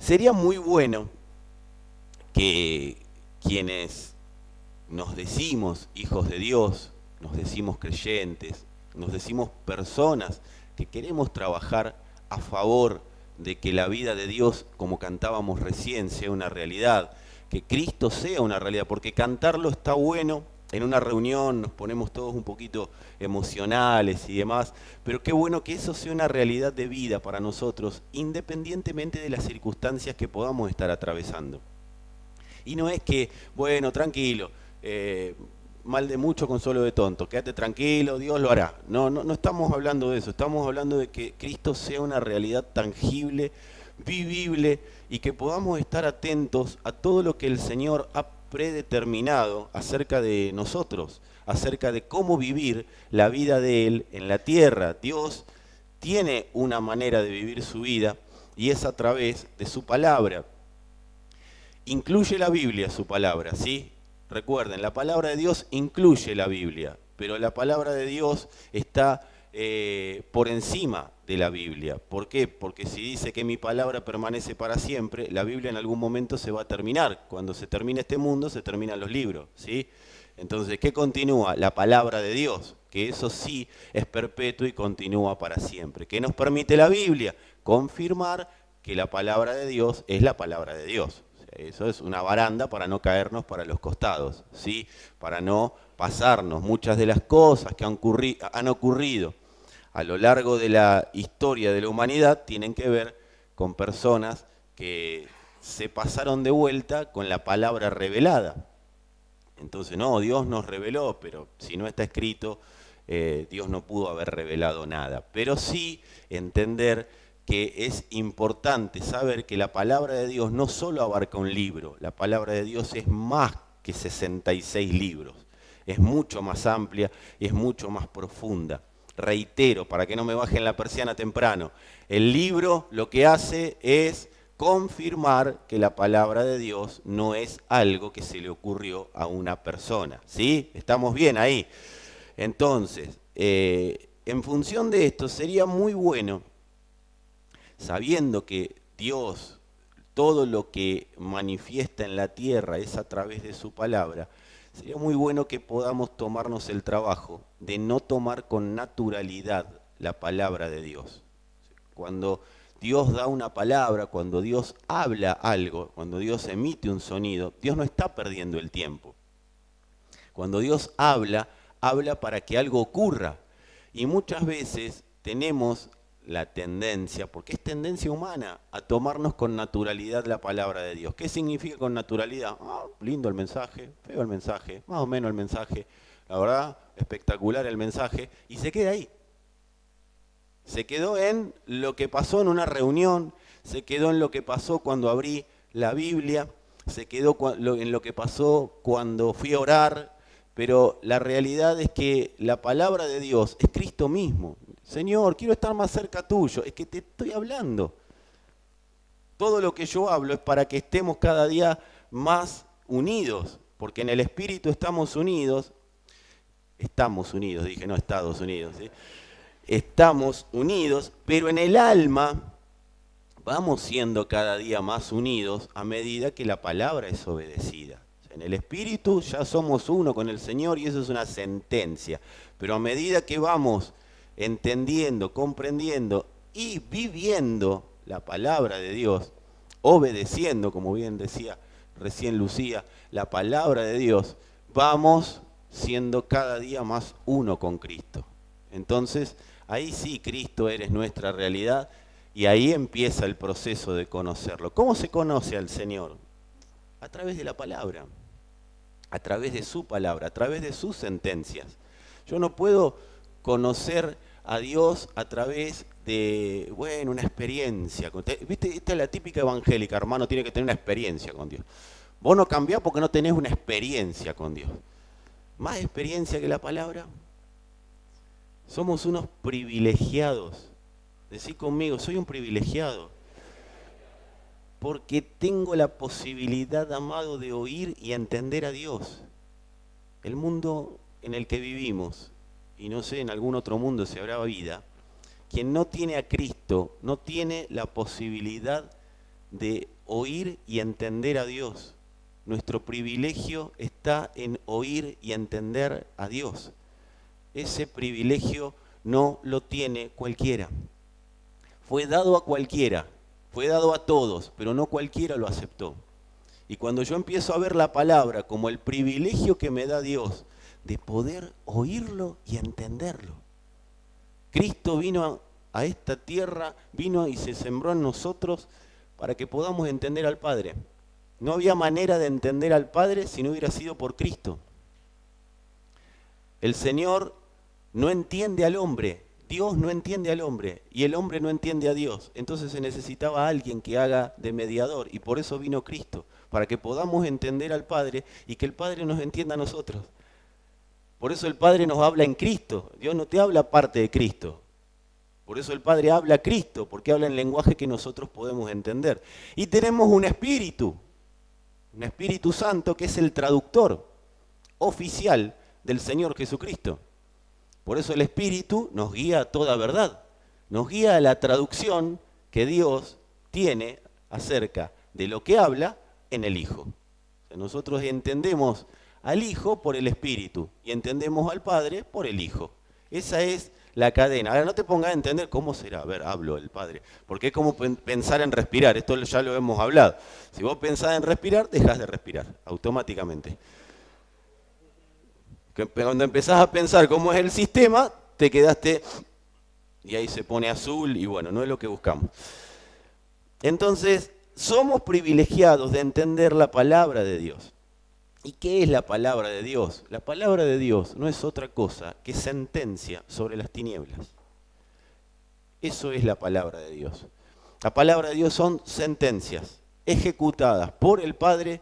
Sería muy bueno que quienes nos decimos hijos de Dios, nos decimos creyentes, nos decimos personas que queremos trabajar a favor de que la vida de Dios, como cantábamos recién, sea una realidad, que Cristo sea una realidad, porque cantarlo está bueno. En una reunión nos ponemos todos un poquito emocionales y demás, pero qué bueno que eso sea una realidad de vida para nosotros, independientemente de las circunstancias que podamos estar atravesando. Y no es que, bueno, tranquilo, mal de mucho, consuelo de tonto, quédate tranquilo, Dios lo hará. No, no, no estamos hablando de eso, estamos hablando de que Cristo sea una realidad tangible, vivible, y que podamos estar atentos a todo lo que el Señor ha predeterminado acerca de nosotros, acerca de cómo vivir la vida de Él en la tierra. Dios tiene una manera de vivir su vida y es a través de su palabra. Incluye la Biblia su palabra, ¿sí? Recuerden, la palabra de Dios incluye la Biblia, pero la palabra de Dios está por encima de la Biblia. ¿Por qué? Porque si dice que mi palabra permanece para siempre, la Biblia en algún momento se va a terminar. Cuando se termine este mundo, se terminan los libros, ¿sí? Entonces, ¿qué continúa? La palabra de Dios, que eso sí es perpetuo y continúa para siempre. ¿Qué nos permite la Biblia? Confirmar que la palabra de Dios es la palabra de Dios. Eso es una baranda para no caernos para los costados, ¿sí? Para no pasarnos. Muchas de las cosas que han ocurrido a lo largo de la historia de la humanidad tienen que ver con personas que se pasaron de vuelta con la palabra revelada. Entonces, no, Dios nos reveló, pero si no está escrito, Dios no pudo haber revelado nada. Pero sí entender que es importante saber que la palabra de Dios no solo abarca un libro, la palabra de Dios es más que 66 libros, es mucho más amplia y es mucho más profunda. Reitero, para que no me bajen la persiana temprano, el libro lo que hace es confirmar que la palabra de Dios no es algo que se le ocurrió a una persona, ¿sí? ¿Estamos bien ahí? Entonces, en función de esto, sería muy bueno, sabiendo que Dios, todo lo que manifiesta en la tierra es a través de su palabra, sería muy bueno que podamos tomarnos el trabajo de no tomar con naturalidad la palabra de Dios. Cuando Dios da una palabra, cuando Dios habla algo, cuando Dios emite un sonido, Dios no está perdiendo el tiempo. Cuando Dios habla, habla para que algo ocurra. Y muchas veces tenemos la tendencia, porque es tendencia humana, a tomarnos con naturalidad la palabra de Dios. ¿Qué significa con naturalidad? Lindo el mensaje, feo el mensaje, más o menos el mensaje, la verdad, espectacular el mensaje, y se queda ahí. Se quedó en lo que pasó en una reunión, se quedó en lo que pasó cuando abrí la Biblia, se quedó en lo que pasó cuando fui a orar, pero la realidad es que la palabra de Dios es Cristo mismo. Señor, quiero estar más cerca tuyo, es que te estoy hablando. Todo lo que yo hablo es para que estemos cada día más unidos, porque en el Espíritu estamos unidos, dije, no Estados Unidos, ¿sí? Estamos unidos, pero en el alma vamos siendo cada día más unidos a medida que la palabra es obedecida. En el Espíritu ya somos uno con el Señor y eso es una sentencia, pero a medida que vamos entendiendo, comprendiendo y viviendo la palabra de Dios, obedeciendo, como bien decía recién Lucía, la palabra de Dios, vamos siendo cada día más uno con Cristo. Entonces, ahí sí Cristo eres nuestra realidad y ahí empieza el proceso de conocerlo. ¿Cómo se conoce al Señor? A través de la palabra, a través de su palabra, a través de sus sentencias. Yo no puedo conocer a Dios a través de, bueno, una experiencia. ¿Viste? Esta es la típica evangélica, hermano, tiene que tener una experiencia con Dios. Vos no cambiás porque no tenés una experiencia con Dios. Más experiencia que la palabra. Somos unos privilegiados. Decí conmigo, soy un privilegiado. Porque tengo la posibilidad, amado, de oír y entender a Dios. El mundo en el que vivimos, y no sé, en algún otro mundo si habrá vida, quien no tiene a Cristo no tiene la posibilidad de oír y entender a Dios. Nuestro privilegio está en oír y entender a Dios. Ese privilegio no lo tiene cualquiera. Fue dado a cualquiera, fue dado a todos, pero no cualquiera lo aceptó. Y cuando yo empiezo a ver la palabra como el privilegio que me da Dios de poder oírlo y entenderlo. Cristo vino a esta tierra, vino y se sembró en nosotros para que podamos entender al Padre. No había manera de entender al Padre si no hubiera sido por Cristo. El Señor no entiende al hombre, Dios no entiende al hombre y el hombre no entiende a Dios. Entonces se necesitaba alguien que haga de mediador y por eso vino Cristo, para que podamos entender al Padre y que el Padre nos entienda a nosotros. Por eso el Padre nos habla en Cristo, Dios no te habla aparte de Cristo. Por eso el Padre habla a Cristo, porque habla en lenguaje que nosotros podemos entender. Y tenemos un Espíritu Santo que es el traductor oficial del Señor Jesucristo. Por eso el Espíritu nos guía a toda verdad, nos guía a la traducción que Dios tiene acerca de lo que habla en el Hijo. O sea, nosotros entendemos al Hijo por el Espíritu y entendemos al Padre por el Hijo. Esa es la cadena. Ahora no te pongas a entender cómo será. A ver, hablo del Padre. Porque es como pensar en respirar. Esto ya lo hemos hablado. Si vos pensás en respirar, dejás de respirar automáticamente. Cuando empezás a pensar cómo es el sistema, te quedaste y ahí se pone azul y bueno, no es lo que buscamos. Entonces, somos privilegiados de entender la palabra de Dios. ¿Y qué es la palabra de Dios? La palabra de Dios no es otra cosa que sentencia sobre las tinieblas. Eso es la palabra de Dios. La palabra de Dios son sentencias ejecutadas por el Padre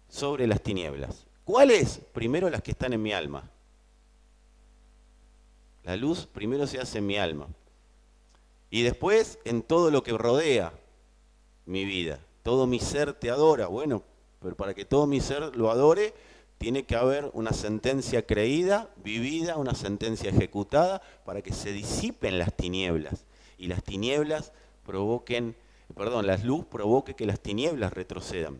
sobre las tinieblas. ¿Cuáles? Primero las que están en mi alma. La luz primero se hace en mi alma. Y después en todo lo que rodea mi vida. Todo mi ser te adora. Bueno, pero para que todo mi ser lo adore, tiene que haber una sentencia creída, vivida, una sentencia ejecutada, para que se disipen las tinieblas. Y las tinieblas la luz provoque que las tinieblas retrocedan.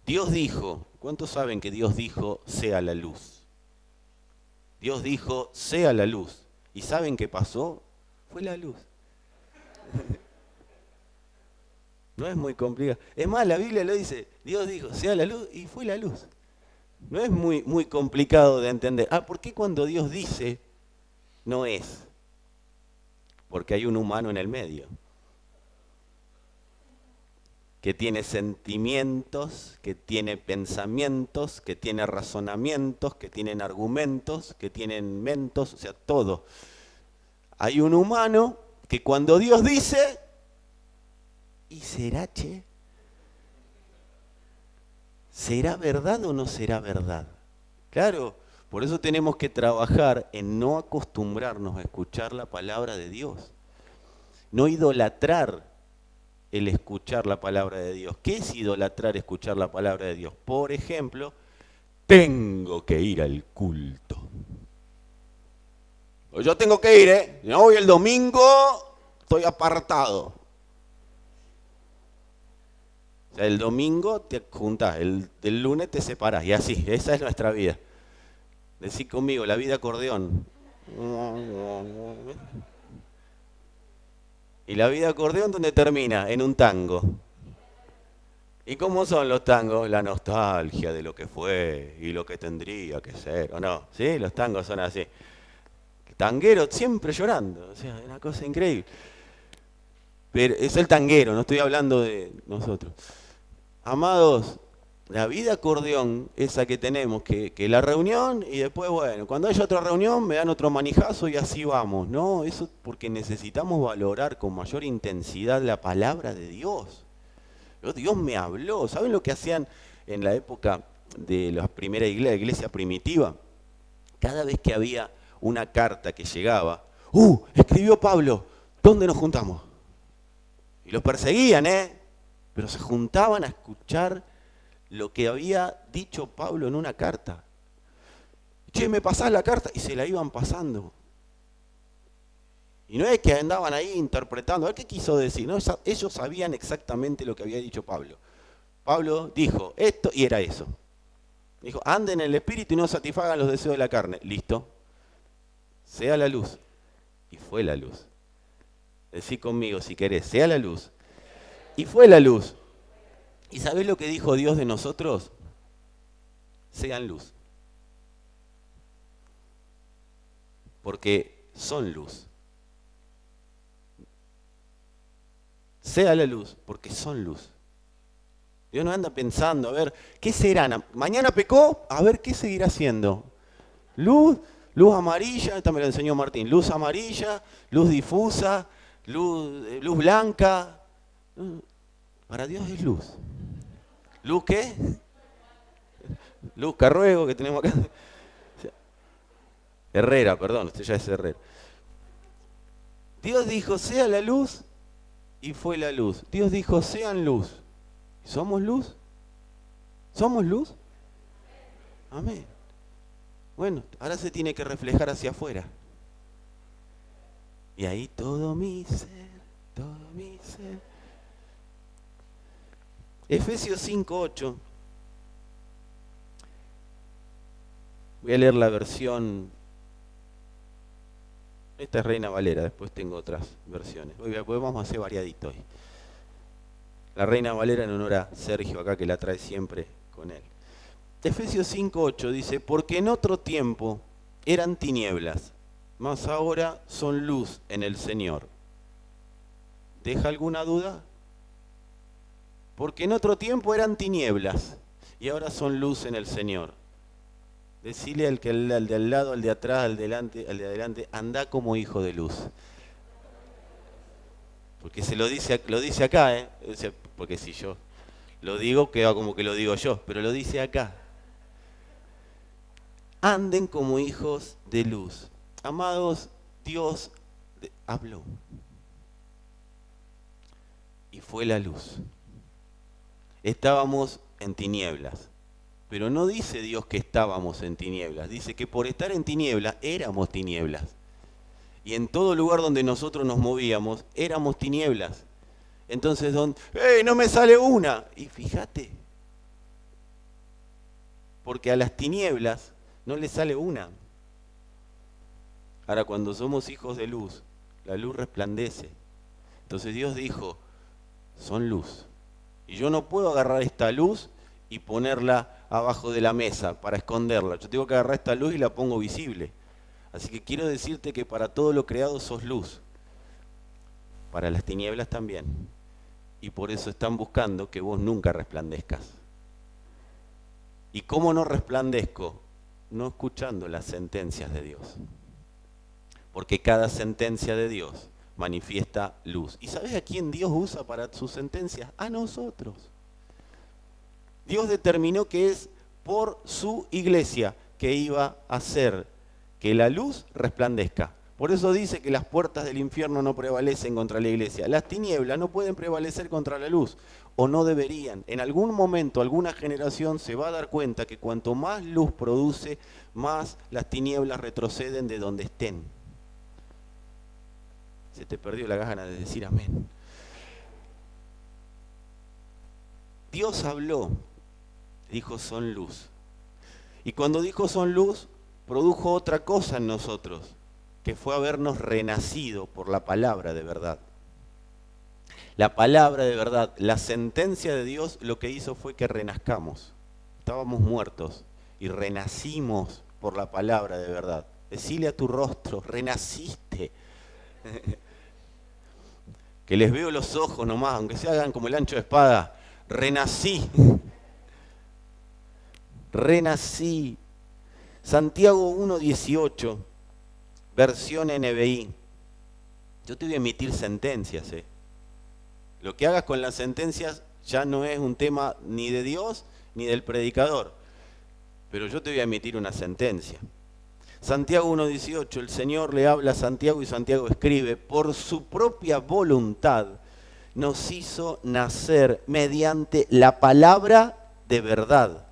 Dios dijo, ¿cuántos saben que Dios dijo, sea la luz? Dios dijo, sea la luz. ¿Y saben qué pasó? Fue la luz. No es muy complicado. Es más, la Biblia lo dice, Dios dijo, sea la luz, y fue la luz. No es muy complicado de entender. ¿Por qué cuando Dios dice, no es? Porque hay un humano en el medio. Que tiene sentimientos, que tiene pensamientos, que tiene razonamientos, que tienen argumentos, que tienen mentos, o sea, todo. Hay un humano que cuando Dios dice, ¿y será, che? ¿Será verdad o no será verdad? Claro, por eso tenemos que trabajar en no acostumbrarnos a escuchar la palabra de Dios. No idolatrar el escuchar la palabra de Dios. ¿Qué es idolatrar escuchar la palabra de Dios? Por ejemplo, tengo que ir al culto. Yo tengo que ir, no voy el domingo, estoy apartado. O sea, el domingo te juntás, el lunes te separás y así, esa es nuestra vida. Decí conmigo, la vida acordeón. ¿Y la vida acordeón dónde termina? En un tango. ¿Y cómo son los tangos? La nostalgia de lo que fue y lo que tendría que ser, ¿o no? ¿Sí? Los tangos son así. Tanguero siempre llorando, o sea, es una cosa increíble. Pero es el tanguero, no estoy hablando de nosotros. Amados, la vida acordeón, esa que tenemos, que la reunión y después, bueno, cuando haya otra reunión me dan otro manijazo y así vamos. No, eso porque necesitamos valorar con mayor intensidad la palabra de Dios. Dios me habló. ¿Saben lo que hacían en la época de la primera iglesia primitiva? Cada vez que había una carta que llegaba, escribió Pablo, ¿dónde nos juntamos? Y los perseguían, pero se juntaban a escuchar lo que había dicho Pablo en una carta. Che, ¿me pasás la carta? Y se la iban pasando. Y no es que andaban ahí interpretando, a ver qué quiso decir. No, ellos sabían exactamente lo que había dicho Pablo. Pablo dijo esto y era eso. Dijo, anden en el espíritu y no satisfagan los deseos de la carne. Listo. Sea la luz. Y fue la luz. Decí conmigo si querés, sea la luz. Y fue la luz. ¿Y sabés lo que dijo Dios de nosotros? Sean luz. Porque son luz. Sea la luz, porque son luz. Dios no anda pensando, a ver, ¿qué serán? Mañana pecó, a ver, ¿qué seguirá haciendo? Luz, luz amarilla, esta me lo enseñó Martín, luz amarilla, luz difusa, luz blanca. Para Dios es luz. ¿Luz qué? Luz Carruego que tenemos acá. Herrera, perdón, usted ya es Herrera. Dios dijo, sea la luz, y fue la luz. Dios dijo, sean luz. ¿Somos luz? ¿Somos luz? Amén. Bueno, ahora se tiene que reflejar hacia afuera. Y ahí todo mi ser, todo mi ser. Efesios 5:8. Voy a leer la versión. Esta es Reina Valera, después tengo otras versiones. Hoy vamos a hacer variadito hoy. La Reina Valera en honor a Sergio acá que la trae siempre con él. Efesios 5:8 dice, porque en otro tiempo eran tinieblas, mas ahora son luz en el Señor. ¿Deja alguna duda? Porque en otro tiempo eran tinieblas y ahora son luz en el Señor. Decile al de al lado, al de atrás, al de adelante, anda como hijo de luz. Porque se lo dice acá, ¿eh? Porque si yo lo digo, queda como que lo digo yo, pero lo dice acá. Anden como hijos de luz. Amados, Dios habló. Y fue la luz. Estábamos en tinieblas. Pero no dice Dios que estábamos en tinieblas. Dice que por estar en tinieblas, éramos tinieblas. Y en todo lugar donde nosotros nos movíamos, éramos tinieblas. Entonces, ¡hey, no me sale una! Y fíjate, porque a las tinieblas no le sale una. Ahora, cuando somos hijos de luz, la luz resplandece. Entonces Dios dijo, son luz. Y yo no puedo agarrar esta luz y ponerla abajo de la mesa para esconderla. Yo tengo que agarrar esta luz y la pongo visible. Así que quiero decirte que para todo lo creado sos luz. Para las tinieblas también. Y por eso están buscando que vos nunca resplandezcas. ¿Y cómo no resplandezco? No escuchando las sentencias de Dios. Porque cada sentencia de Dios manifiesta luz. ¿Y sabes a quién Dios usa para sus sentencias? A nosotros. Dios determinó que es por su iglesia que iba a hacer que la luz resplandezca. Por eso dice que las puertas del infierno no prevalecen contra la iglesia. Las tinieblas no pueden prevalecer contra la luz, o no deberían. En algún momento, alguna generación se va a dar cuenta que cuanto más luz produce, más las tinieblas retroceden de donde estén. Se te perdió la gana de decir amén. Dios habló, dijo son luz. Y cuando dijo son luz, produjo otra cosa en nosotros, que fue habernos renacido por la palabra de verdad. La palabra de verdad, la sentencia de Dios, lo que hizo fue que renazcamos. Estábamos muertos y renacimos por la palabra de verdad. Decile a tu rostro, renaciste. Que les veo los ojos nomás, aunque se hagan como el ancho de espada. Renací. Renací. Santiago 1:18, versión NBI. Yo te voy a emitir sentencias. Lo que hagas con las sentencias ya no es un tema ni de Dios ni del predicador. Pero yo te voy a emitir una sentencia. Santiago 1:18, el Señor le habla a Santiago y Santiago escribe, por su propia voluntad nos hizo nacer mediante la palabra de verdad,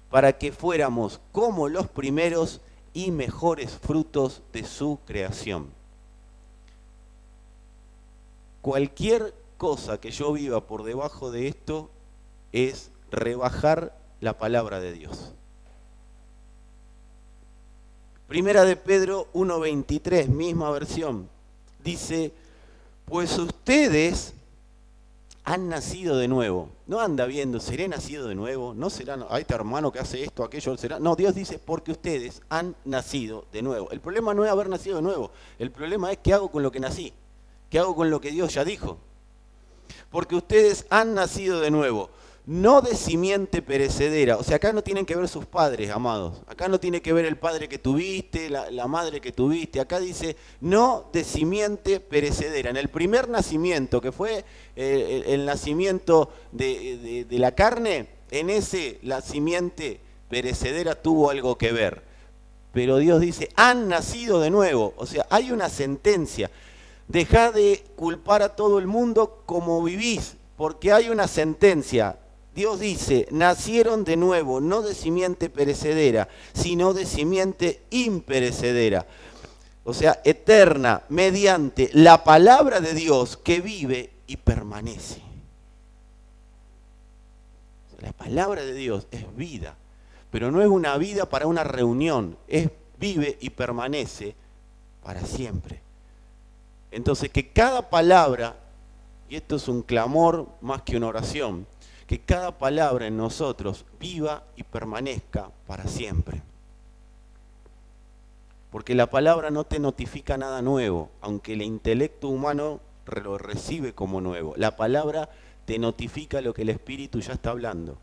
para que fuéramos como los primeros y mejores frutos de su creación. cualquier cosa que yo viva por debajo de esto es rebajar la palabra de Dios. Primera de Pedro 1:23, misma versión, dice, pues ustedes han nacido de nuevo. No anda viendo, ¿seré nacido de nuevo? ¿No será? ¿Hay este hermano que hace esto, aquello? ¿Será? No, Dios dice, porque ustedes han nacido de nuevo. El problema no es haber nacido de nuevo. El problema es qué hago con lo que nací. ¿Qué hago con lo que Dios ya dijo? Porque ustedes han nacido de nuevo. No de simiente perecedera. O sea, acá no tienen que ver sus padres, amados. Acá no tiene que ver el padre que tuviste, la madre que tuviste. Acá dice, no de simiente perecedera. En el primer nacimiento, que fue el nacimiento de la carne, en ese la simiente perecedera tuvo algo que ver. Pero Dios dice, han nacido de nuevo. O sea, hay una sentencia. Dejá de culpar a todo el mundo como vivís, porque hay una sentencia. Dios dice, nacieron de nuevo, no de simiente perecedera, sino de simiente imperecedera. O sea, eterna, mediante la palabra de Dios que vive y permanece. La palabra de Dios es vida, pero no es una vida para una reunión, es vive y permanece para siempre. Entonces, que cada palabra, y esto es un clamor más que una oración, que cada palabra en nosotros viva y permanezca para siempre. Porque la palabra no te notifica nada nuevo, aunque el intelecto humano lo recibe como nuevo. La palabra te notifica lo que el Espíritu ya está hablando,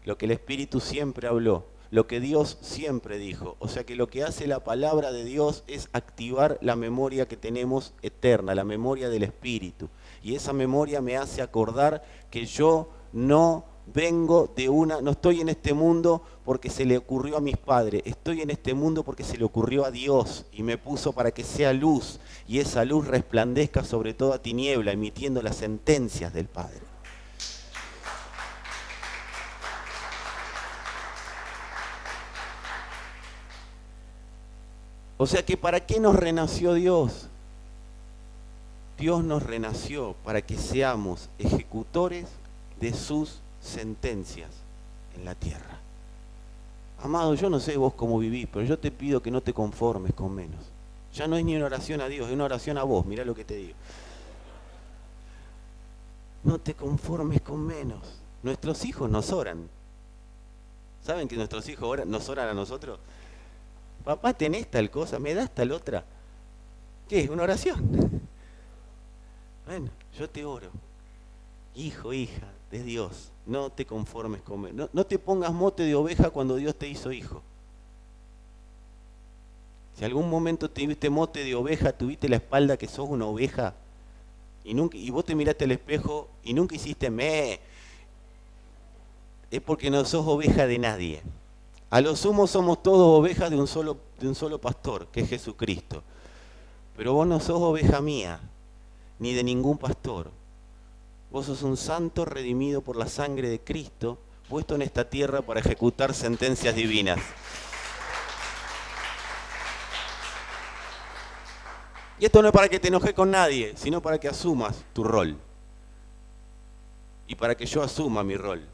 lo que el Espíritu siempre habló, lo que Dios siempre dijo. O sea que lo que hace la palabra de Dios es activar la memoria que tenemos eterna, la memoria del Espíritu. Y esa memoria me hace acordar que yo no vengo no estoy en este mundo porque se le ocurrió a mis padres, estoy en este mundo porque se le ocurrió a Dios y me puso para que sea luz y esa luz resplandezca sobre toda tiniebla, emitiendo las sentencias del Padre. O sea que ¿para qué nos renació Dios? Dios nos renació para que seamos ejecutores de sus sentencias en la tierra. Amado, yo no sé vos cómo vivís, pero yo te pido que no te conformes con menos. Ya no es ni una oración a Dios, es una oración a vos, mirá lo que te digo. No te conformes con menos. Nuestros hijos nos oran. ¿Saben que nuestros hijos nos oran a nosotros? Papá, tenés tal cosa, me das tal otra. ¿Qué es? ¿Una oración? Bueno, yo te oro. Hijo, hija de Dios, no te conformes con menos. No te pongas mote de oveja cuando Dios te hizo hijo. Si algún momento tuviste mote de oveja, tuviste la espalda que sos una oveja, y vos te miraste al espejo y nunca hiciste me, es porque no sos oveja de nadie. A lo sumo somos todos ovejas de un solo pastor, que es Jesucristo. Pero vos no sos oveja mía, ni de ningún pastor. Vos sos un santo redimido por la sangre de Cristo, puesto en esta tierra para ejecutar sentencias divinas. Y esto no es para que te enojes con nadie, sino para que asumas tu rol. Y para que yo asuma mi rol.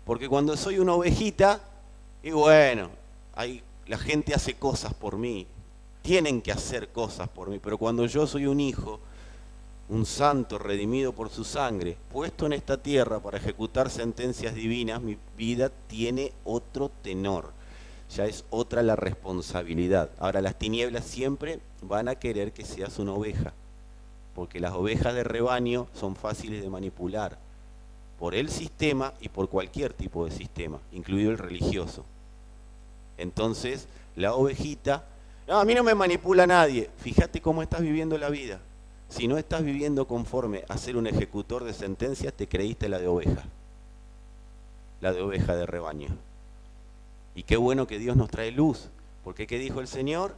Porque cuando soy una ovejita, y bueno, la gente hace cosas por mí, tienen que hacer cosas por mí, pero cuando yo soy un hijo, un santo redimido por su sangre, puesto en esta tierra para ejecutar sentencias divinas, mi vida tiene otro tenor, ya es otra la responsabilidad. Ahora, las tinieblas siempre van a querer que seas una oveja, porque las ovejas de rebaño son fáciles de manipular por el sistema y por cualquier tipo de sistema, incluido el religioso. Entonces, la ovejita, no, a mí no me manipula nadie. Fíjate cómo estás viviendo la vida. Si no estás viviendo conforme a ser un ejecutor de sentencias, te creíste la de oveja de rebaño. Y qué bueno que Dios nos trae luz, porque ¿qué dijo el Señor?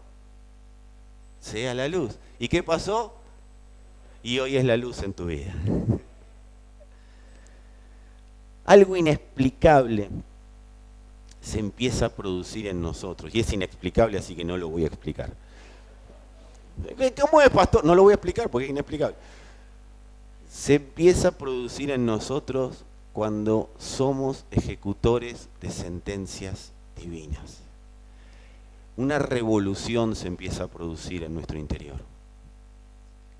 Sea la luz. ¿Y qué pasó? Y hoy es la luz en tu vida. Algo inexplicable se empieza a producir en nosotros, y es inexplicable, así que no lo voy a explicar. ¿Cómo es, pastor? No lo voy a explicar porque es inexplicable. se empieza a producir en nosotros cuando somos ejecutores de sentencias divinas. Una revolución se empieza a producir en nuestro interior.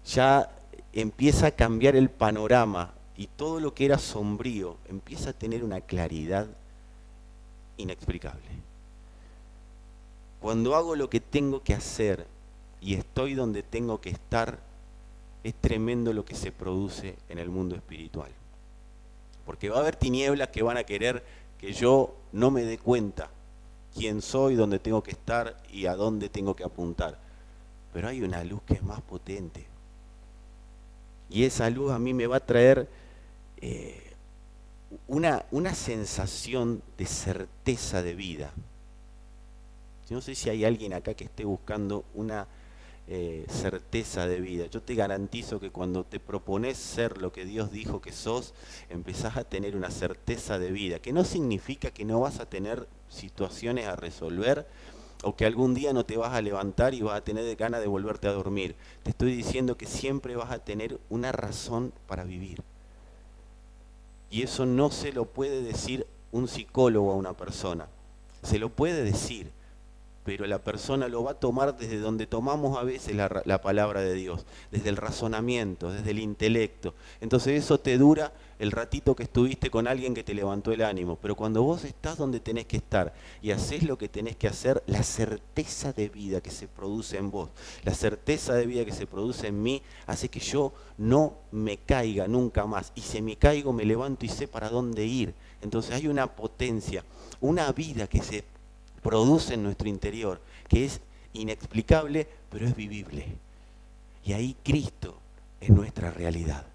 Ya empieza a cambiar el panorama y todo lo que era sombrío empieza a tener una claridad inexplicable. Cuando hago lo que tengo que hacer y estoy donde tengo que estar, es tremendo lo que se produce en el mundo espiritual. Porque va a haber tinieblas que van a querer que yo no me dé cuenta quién soy, dónde tengo que estar y a dónde tengo que apuntar. Pero hay una luz que es más potente. Y esa luz a mí me va a traer una sensación de certeza de vida. Yo no sé si hay alguien acá que esté buscando una certeza de vida. Yo te garantizo que cuando te propones ser lo que Dios dijo que sos, empezás a tener una certeza de vida, que no significa que no vas a tener situaciones a resolver o que algún día no te vas a levantar y vas a tener ganas de volverte a dormir. Te estoy diciendo que siempre vas a tener una razón para vivir. Y eso no se lo puede decir un psicólogo a una persona. Se lo puede decir, pero la persona lo va a tomar desde donde tomamos a veces la palabra de Dios, desde el razonamiento, desde el intelecto. Entonces eso te dura el ratito que estuviste con alguien que te levantó el ánimo, pero cuando vos estás donde tenés que estar y haces lo que tenés que hacer, la certeza de vida que se produce en vos, la certeza de vida que se produce en mí, hace que yo no me caiga nunca más. Y si me caigo, me levanto y sé para dónde ir. Entonces hay una potencia, una vida que se produce en nuestro interior, que es inexplicable, pero es vivible. Y ahí Cristo es nuestra realidad.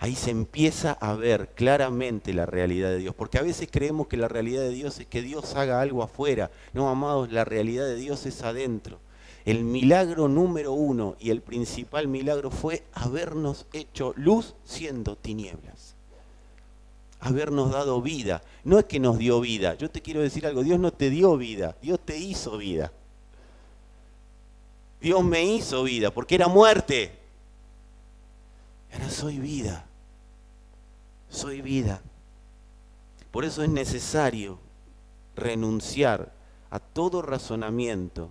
Ahí se empieza a ver claramente la realidad de Dios, porque a veces creemos que la realidad de Dios es que Dios haga algo afuera. No, amados, la realidad de Dios es adentro. El milagro número 1 y el principal milagro fue habernos hecho luz siendo tinieblas. Habernos dado vida. No es que nos dio vida. Yo te quiero decir algo, Dios no te dio vida, Dios te hizo vida. Dios me hizo vida, porque era muerte. Ahora soy vida. Soy vida. Por eso es necesario renunciar a todo razonamiento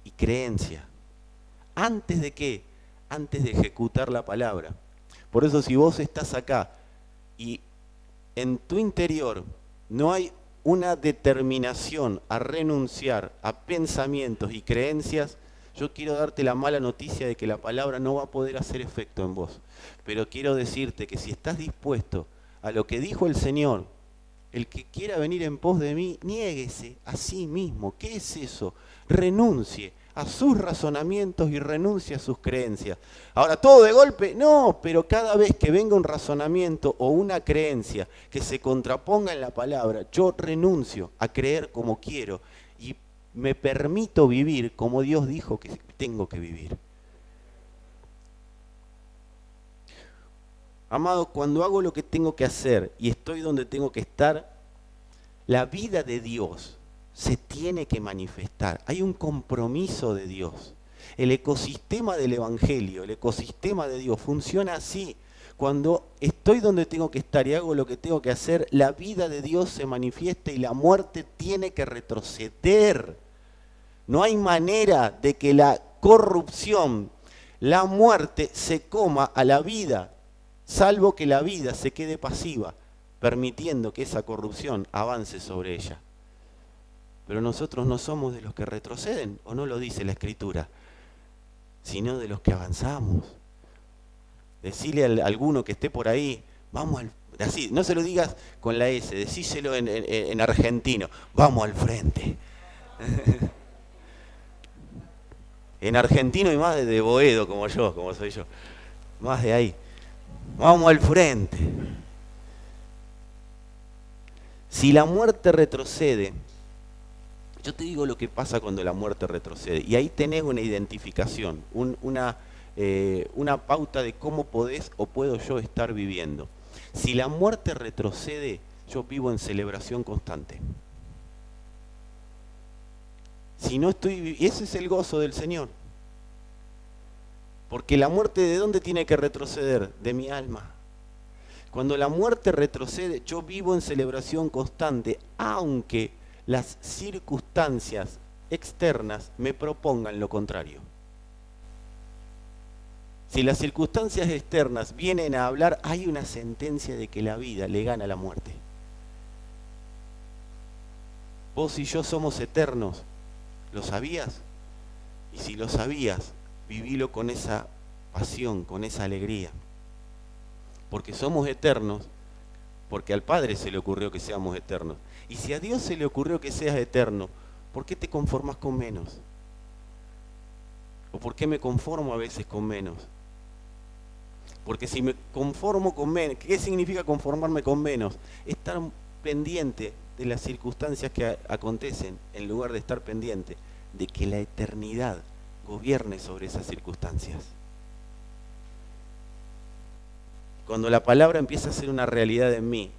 y creencia. ¿Antes de qué? Antes de ejecutar la palabra. Por eso si vos estás acá y en tu interior no hay una determinación a renunciar a pensamientos y creencias, yo quiero darte la mala noticia de que la palabra no va a poder hacer efecto en vos. Pero quiero decirte que si estás dispuesto a lo que dijo el Señor, el que quiera venir en pos de mí, niéguese a sí mismo. ¿Qué es eso? Renuncie a sus razonamientos y renuncie a sus creencias. Ahora, ¿todo de golpe? No, pero cada vez que venga un razonamiento o una creencia que se contraponga en la palabra, yo renuncio a creer como quiero y me permito vivir como Dios dijo que tengo que vivir. Amado, cuando hago lo que tengo que hacer y estoy donde tengo que estar, la vida de Dios se tiene que manifestar. Hay un compromiso de Dios. El ecosistema del Evangelio, el ecosistema de Dios funciona así. Cuando estoy donde tengo que estar y hago lo que tengo que hacer, la vida de Dios se manifiesta y la muerte tiene que retroceder. No hay manera de que la corrupción, la muerte se coma a la vida, salvo que la vida se quede pasiva, permitiendo que esa corrupción avance sobre ella. Pero nosotros no somos de los que retroceden, o no lo dice la Escritura, sino de los que avanzamos. Decile a alguno que esté por ahí, vamos al... Así, no se lo digas con la S, decíselo en argentino, vamos al frente. En argentino y más de Boedo, como yo, como soy yo. Más de ahí. Vamos al frente. Si la muerte retrocede, yo te digo lo que pasa cuando la muerte retrocede. Y ahí tenés una identificación, una pauta de cómo podés o puedo yo estar viviendo. Si la muerte retrocede, yo vivo en celebración constante. Si no estoy, ese es el gozo del Señor. Porque la muerte, ¿de dónde tiene que retroceder? De mi alma. Cuando la muerte retrocede, yo vivo en celebración constante, aunque las circunstancias externas me propongan lo contrario. Si las circunstancias externas vienen a hablar, hay una sentencia de que la vida le gana a la muerte. Vos y yo somos eternos. ¿Lo sabías? Y si lo sabías, vivilo con esa pasión, con esa alegría. Porque somos eternos, porque al Padre se le ocurrió que seamos eternos. Y si a Dios se le ocurrió que seas eterno, ¿por qué te conformas con menos? ¿O por qué me conformo a veces con menos? Porque si me conformo con menos, ¿qué significa conformarme con menos? Estar pendiente de las circunstancias que acontecen, en lugar de estar pendiente de que la eternidad gobierne sobre esas circunstancias. Cuando la palabra empieza a ser una realidad en mí,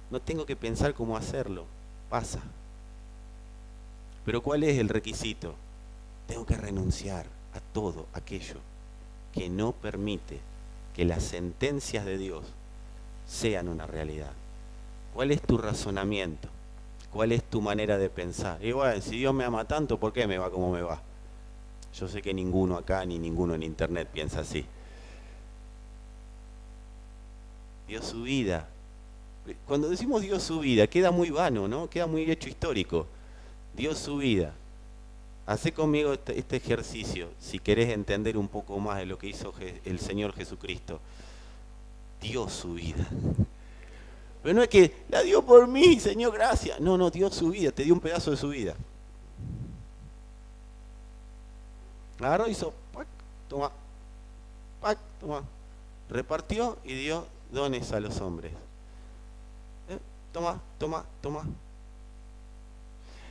no tengo que pensar cómo hacerlo, pasa. Pero ¿cuál es el requisito? Tengo que renunciar a todo aquello que no permite que las sentencias de Dios sean una realidad. ¿Cuál es tu razonamiento? ¿Cuál es tu manera de pensar? Y bueno, si Dios me ama tanto, ¿por qué me va como me va? Yo sé que ninguno acá ni ninguno en internet piensa así. Dio su vida. Cuando decimos dio su vida, queda muy vano, ¿no? Queda muy hecho histórico. Dio su vida. Hacé conmigo este ejercicio, si querés entender un poco más de lo que hizo el Señor Jesucristo. Dio su vida. Pero no es que la dio por mí, Señor, gracias. No, no, dio su vida, te dio un pedazo de su vida. Agarró, hizo, pac, toma, pac, toma. Repartió y dio dones a los hombres. Toma, toma, toma.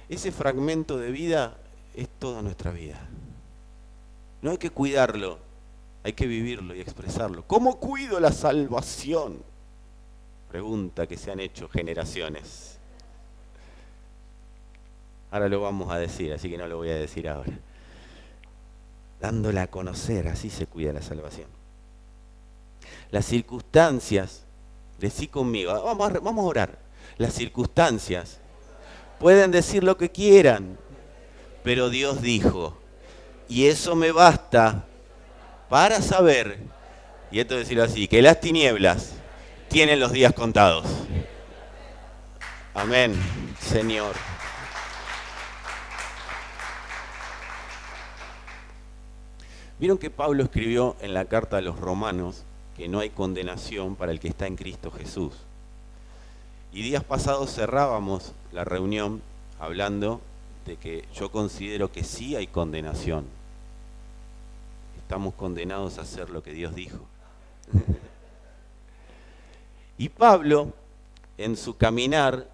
Ese fragmento de vida es toda nuestra vida. No hay que cuidarlo, hay que vivirlo y expresarlo. ¿Cómo cuido la salvación? Pregunta que se han hecho generaciones. Ahora lo vamos a decir, así que no lo voy a decir ahora. Dándola a conocer, así se cuida la salvación. Las circunstancias, decí conmigo, vamos a orar. Las circunstancias pueden decir lo que quieran, pero Dios dijo, y eso me basta para saber, y esto decirlo así, que las tinieblas tienen los días contados. Amén, Señor. Vieron que Pablo escribió en la carta a los Romanos que no hay condenación para el que está en Cristo Jesús. Y días pasados cerrábamos la reunión hablando de que yo considero que sí hay condenación. Estamos condenados a hacer lo que Dios dijo. Y Pablo, en su caminar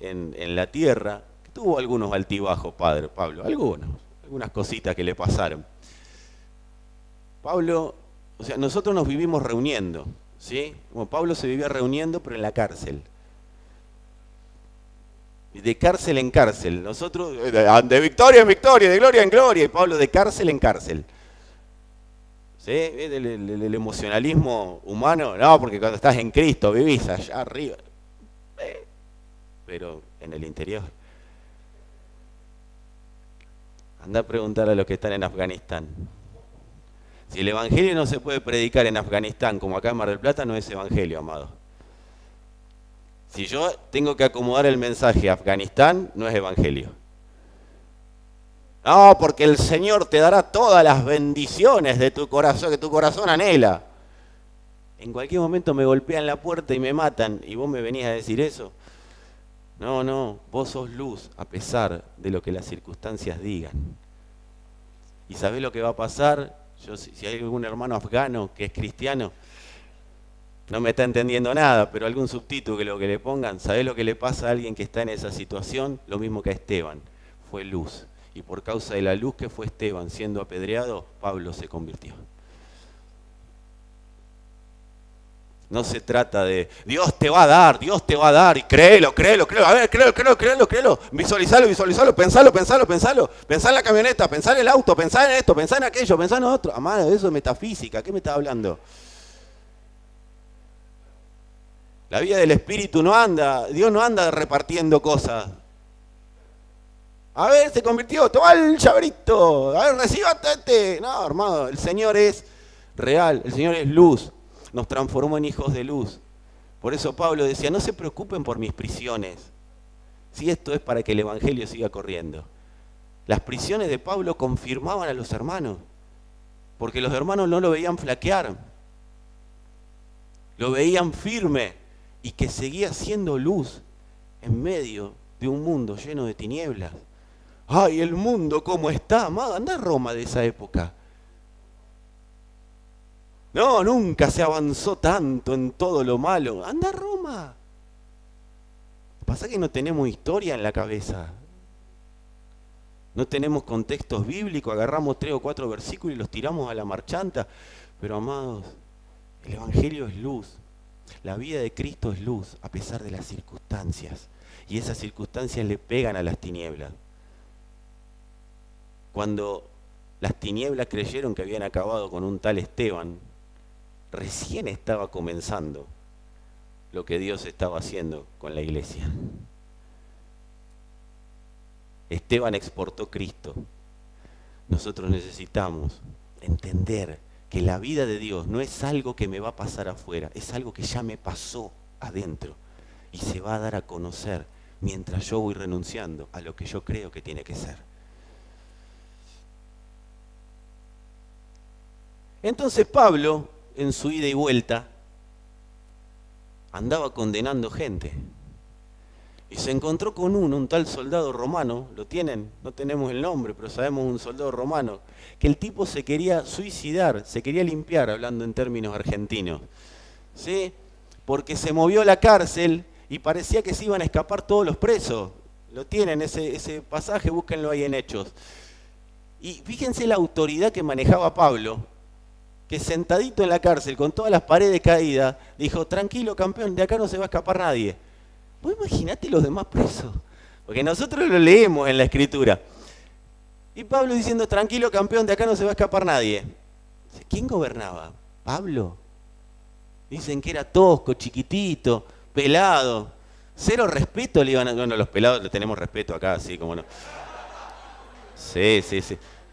en la tierra, tuvo algunos altibajos, Pablo, algunas cositas que le pasaron. Pablo, o sea, nosotros nos vivimos reuniendo, ¿sí? Como Pablo se vivía reuniendo, pero en la cárcel. De cárcel en cárcel. Nosotros, de victoria en victoria, de gloria en gloria, y Pablo de cárcel en cárcel. ¿Sí? El emocionalismo humano, no, porque cuando estás en Cristo vivís allá arriba. Pero en el interior. Anda a preguntar a los que están en Afganistán. Si el evangelio no se puede predicar en Afganistán como acá en Mar del Plata, no es evangelio, amado. Si yo tengo que acomodar el mensaje a Afganistán, no es evangelio. No, porque el Señor te dará todas las bendiciones de tu corazón, que tu corazón anhela. En cualquier momento me golpean la puerta y me matan, y vos me venís a decir eso. No, vos sos luz a pesar de lo que las circunstancias digan. ¿Y sabés lo que va a pasar? Si hay algún hermano afgano que es cristiano, no me está entendiendo nada, pero algún subtítulo que lo que le pongan, ¿sabés lo que le pasa a alguien que está en esa situación? Lo mismo que a Esteban, fue luz. Y por causa de la luz que fue Esteban siendo apedreado, Pablo se convirtió. No se trata de Dios te va a dar, y créelo, a ver, créelo, visualizalo, pensalo, pensá en la camioneta, pensá en el auto, pensá en esto, pensá en aquello, pensá en otro. Amado, eso es metafísica, ¿qué me está hablando? La vida del Espíritu no anda, Dios no anda repartiendo cosas. A ver, se convirtió, toma el llaverito, a ver, recíbate. No, hermano, el Señor es real, el Señor es luz, nos transformó en hijos de luz. Por eso Pablo decía, no se preocupen por mis prisiones, si esto es para que el Evangelio siga corriendo. Las prisiones de Pablo confirmaban a los hermanos, porque los hermanos no lo veían flaquear, lo veían firme y que seguía siendo luz en medio de un mundo lleno de tinieblas. ¡Ay, el mundo cómo está! Amado, anda a Roma de esa época. No, nunca se avanzó tanto en todo lo malo. Anda a Roma. Pasa que no tenemos historia en la cabeza. No tenemos contextos bíblicos, agarramos 3 o 4 versículos y los tiramos a la marchanta. Pero amados, el Evangelio es luz. La vida de Cristo es luz, a pesar de las circunstancias. Y esas circunstancias le pegan a las tinieblas. Cuando las tinieblas creyeron que habían acabado con un tal Esteban, recién estaba comenzando lo que Dios estaba haciendo con la iglesia. Esteban exportó Cristo. Nosotros necesitamos entender que la vida de Dios no es algo que me va a pasar afuera, es algo que ya me pasó adentro y se va a dar a conocer mientras yo voy renunciando a lo que yo creo que tiene que ser. Entonces Pablo, en su ida y vuelta, andaba condenando gente. Y se encontró con un tal soldado romano, ¿lo tienen? No tenemos el nombre, pero sabemos un soldado romano, que el tipo se quería suicidar, se quería limpiar, hablando en términos argentinos, ¿sí? Porque se movió a la cárcel y parecía que se iban a escapar todos los presos. Lo tienen, ese pasaje, búsquenlo ahí en Hechos. Y fíjense la autoridad que manejaba Pablo, que sentadito en la cárcel, con todas las paredes caídas, dijo, tranquilo campeón, de acá no se va a escapar nadie. Vos imaginate los demás presos, porque nosotros lo leemos en la Escritura. Y Pablo diciendo, tranquilo campeón, de acá no se va a escapar nadie. ¿Quién gobernaba? ¿Pablo? Dicen que era tosco, chiquitito, pelado. Cero respeto le iban a... Bueno, los pelados le tenemos respeto acá, así como no. Sí.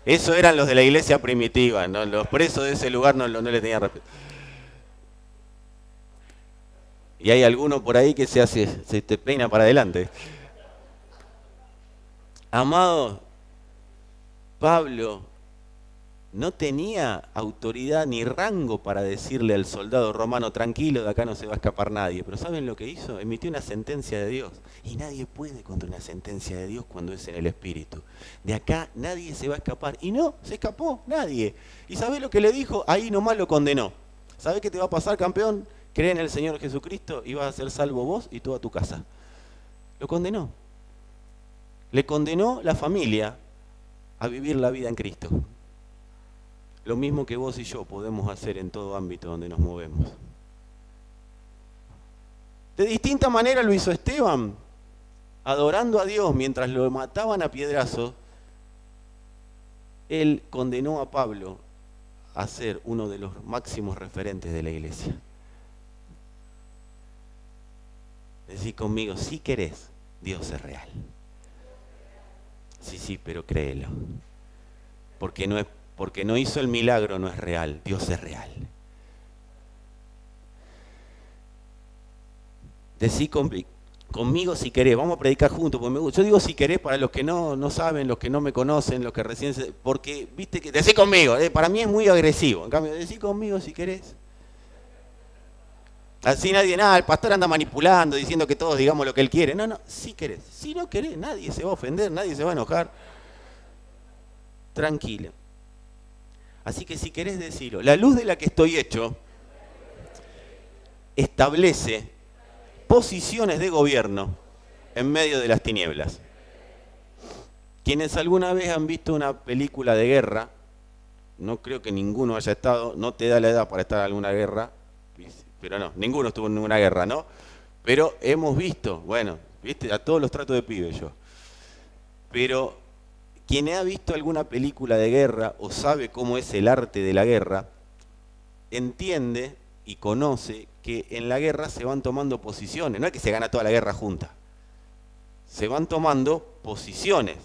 Eso eran los de la iglesia primitiva, ¿no? Los presos de ese lugar no le tenían respeto. Y hay alguno por ahí que se te peina para adelante. Amado, Pablo no tenía autoridad ni rango para decirle al soldado romano, tranquilo, de acá no se va a escapar nadie. Pero ¿saben lo que hizo? Emitió una sentencia de Dios. Y nadie puede contra una sentencia de Dios cuando es en el Espíritu. De acá nadie se va a escapar. Y no, se escapó nadie. ¿Y sabés lo que le dijo? Ahí nomás lo condenó. ¿Sabés qué te va a pasar, campeón? Cree en el Señor Jesucristo y vas a ser salvo vos y toda tu casa. Lo condenó. Le condenó la familia a vivir la vida en Cristo. Lo mismo que vos y yo podemos hacer en todo ámbito donde nos movemos. De distinta manera lo hizo Esteban, adorando a Dios mientras lo mataban a piedrazos. Él condenó a Pablo a ser uno de los máximos referentes de la iglesia. Decí conmigo, si querés, Dios es real. Sí, pero créelo. Porque no hizo el milagro, no es real. Dios es real. Decí conmigo si querés. Vamos a predicar juntos. Porque yo digo si querés para los que no saben, los que no me conocen, los que recién porque, viste que... Decí conmigo. Para mí es muy agresivo. En cambio, decí conmigo si querés. Así nadie, el pastor anda manipulando, diciendo que todos digamos lo que él quiere. No, si querés. Si no querés, nadie se va a ofender, nadie se va a enojar. Tranquilo. Así que si querés decirlo, la luz de la que estoy hecho establece posiciones de gobierno en medio de las tinieblas. Quienes alguna vez han visto una película de guerra, no creo que ninguno haya estado, no te da la edad para estar en alguna guerra, pero no, ninguno estuvo en ninguna guerra, ¿no? Pero hemos visto, bueno, viste, a todos los trato de pibe yo. Pero quien ha visto alguna película de guerra o sabe cómo es el arte de la guerra, entiende y conoce que en la guerra se van tomando posiciones, no es que se gana toda la guerra junta, se van tomando posiciones.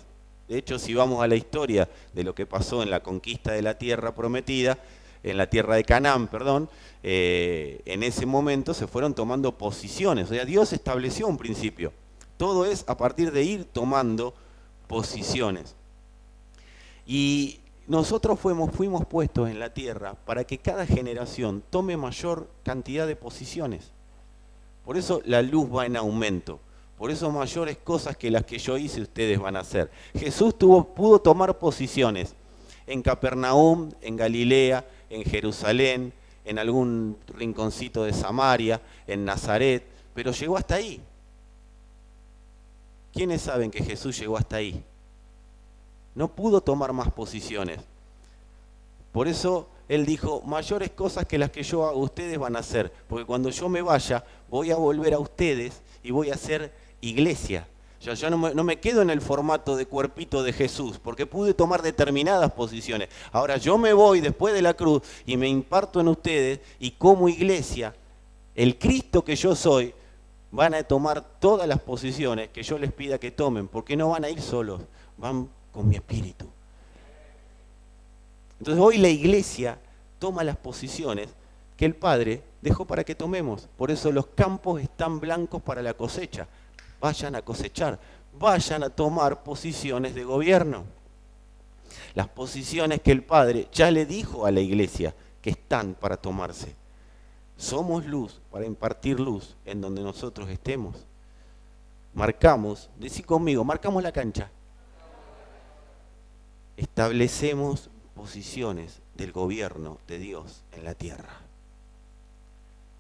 De hecho, si vamos a la historia de lo que pasó en la conquista de la tierra prometida, en la tierra de Canaán, perdón, en ese momento se fueron tomando posiciones. O sea, Dios estableció un principio. Todo es a partir de ir tomando posiciones. Y nosotros fuimos puestos en la tierra para que cada generación tome mayor cantidad de posiciones. Por eso la luz va en aumento. Por eso mayores cosas que las que yo hice ustedes van a hacer. Jesús pudo tomar posiciones en Capernaum, en Galilea, en Jerusalén, en algún rinconcito de Samaria, en Nazaret, pero llegó hasta ahí. ¿Quiénes saben que Jesús llegó hasta ahí? No pudo tomar más posiciones. Por eso Él dijo, mayores cosas que las que yo hago ustedes van a hacer, porque cuando yo me vaya voy a volver a ustedes y voy a hacer iglesia. Yo no me quedo en el formato de cuerpito de Jesús, porque pude tomar determinadas posiciones. Ahora yo me voy después de la cruz y me imparto en ustedes y como iglesia, el Cristo que yo soy, van a tomar todas las posiciones que yo les pida que tomen, porque no van a ir solos, van con mi espíritu. Entonces hoy la iglesia toma las posiciones que el Padre dejó para que tomemos. Por eso los campos están blancos para la cosecha. Vayan a cosechar, vayan a tomar posiciones de gobierno. Las posiciones que el Padre ya le dijo a la iglesia que están para tomarse. Somos luz para impartir luz en donde nosotros estemos. Marcamos, decí conmigo, marcamos la cancha. Establecemos posiciones del gobierno de Dios en la tierra.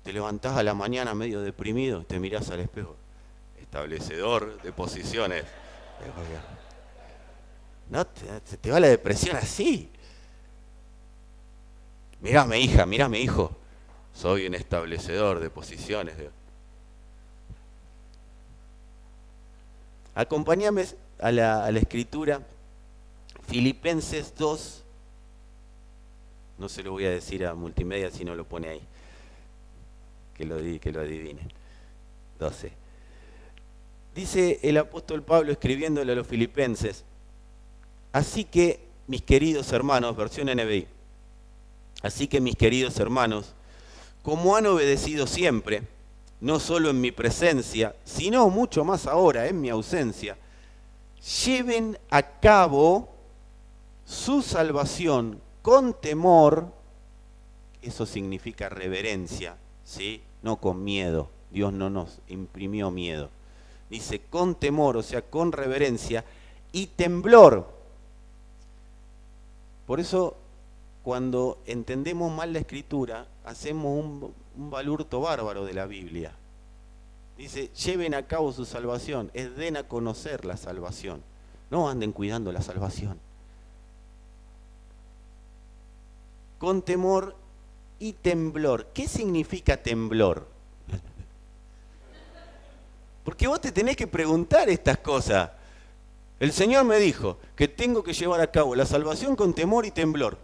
Te levantás a la mañana medio deprimido, te mirás al espejo. Establecedor de posiciones del gobierno. No, se te va la depresión así. Mírame, hija, mírame, hijo. Soy un establecedor de posiciones. Acompáñame a la escritura. Filipenses 2. No se lo voy a decir a multimedia si no lo pone ahí. Que lo adivinen. 12. Dice el apóstol Pablo escribiéndole a los filipenses. Así que, mis queridos hermanos, versión NBI. Así que, mis queridos hermanos, como han obedecido siempre, no solo en mi presencia, sino mucho más ahora en mi ausencia, lleven a cabo su salvación con temor. Eso significa reverencia, ¿sí? No con miedo. Dios no nos imprimió miedo. Dice con temor, o sea, con reverencia y temblor. Por eso, cuando entendemos mal la Escritura, hacemos un balurto bárbaro de la Biblia. Dice, lleven a cabo su salvación, es den a conocer la salvación. No anden cuidando la salvación. Con temor y temblor. ¿Qué significa temblor? Porque vos te tenés que preguntar estas cosas. El Señor me dijo que tengo que llevar a cabo la salvación con temor y temblor.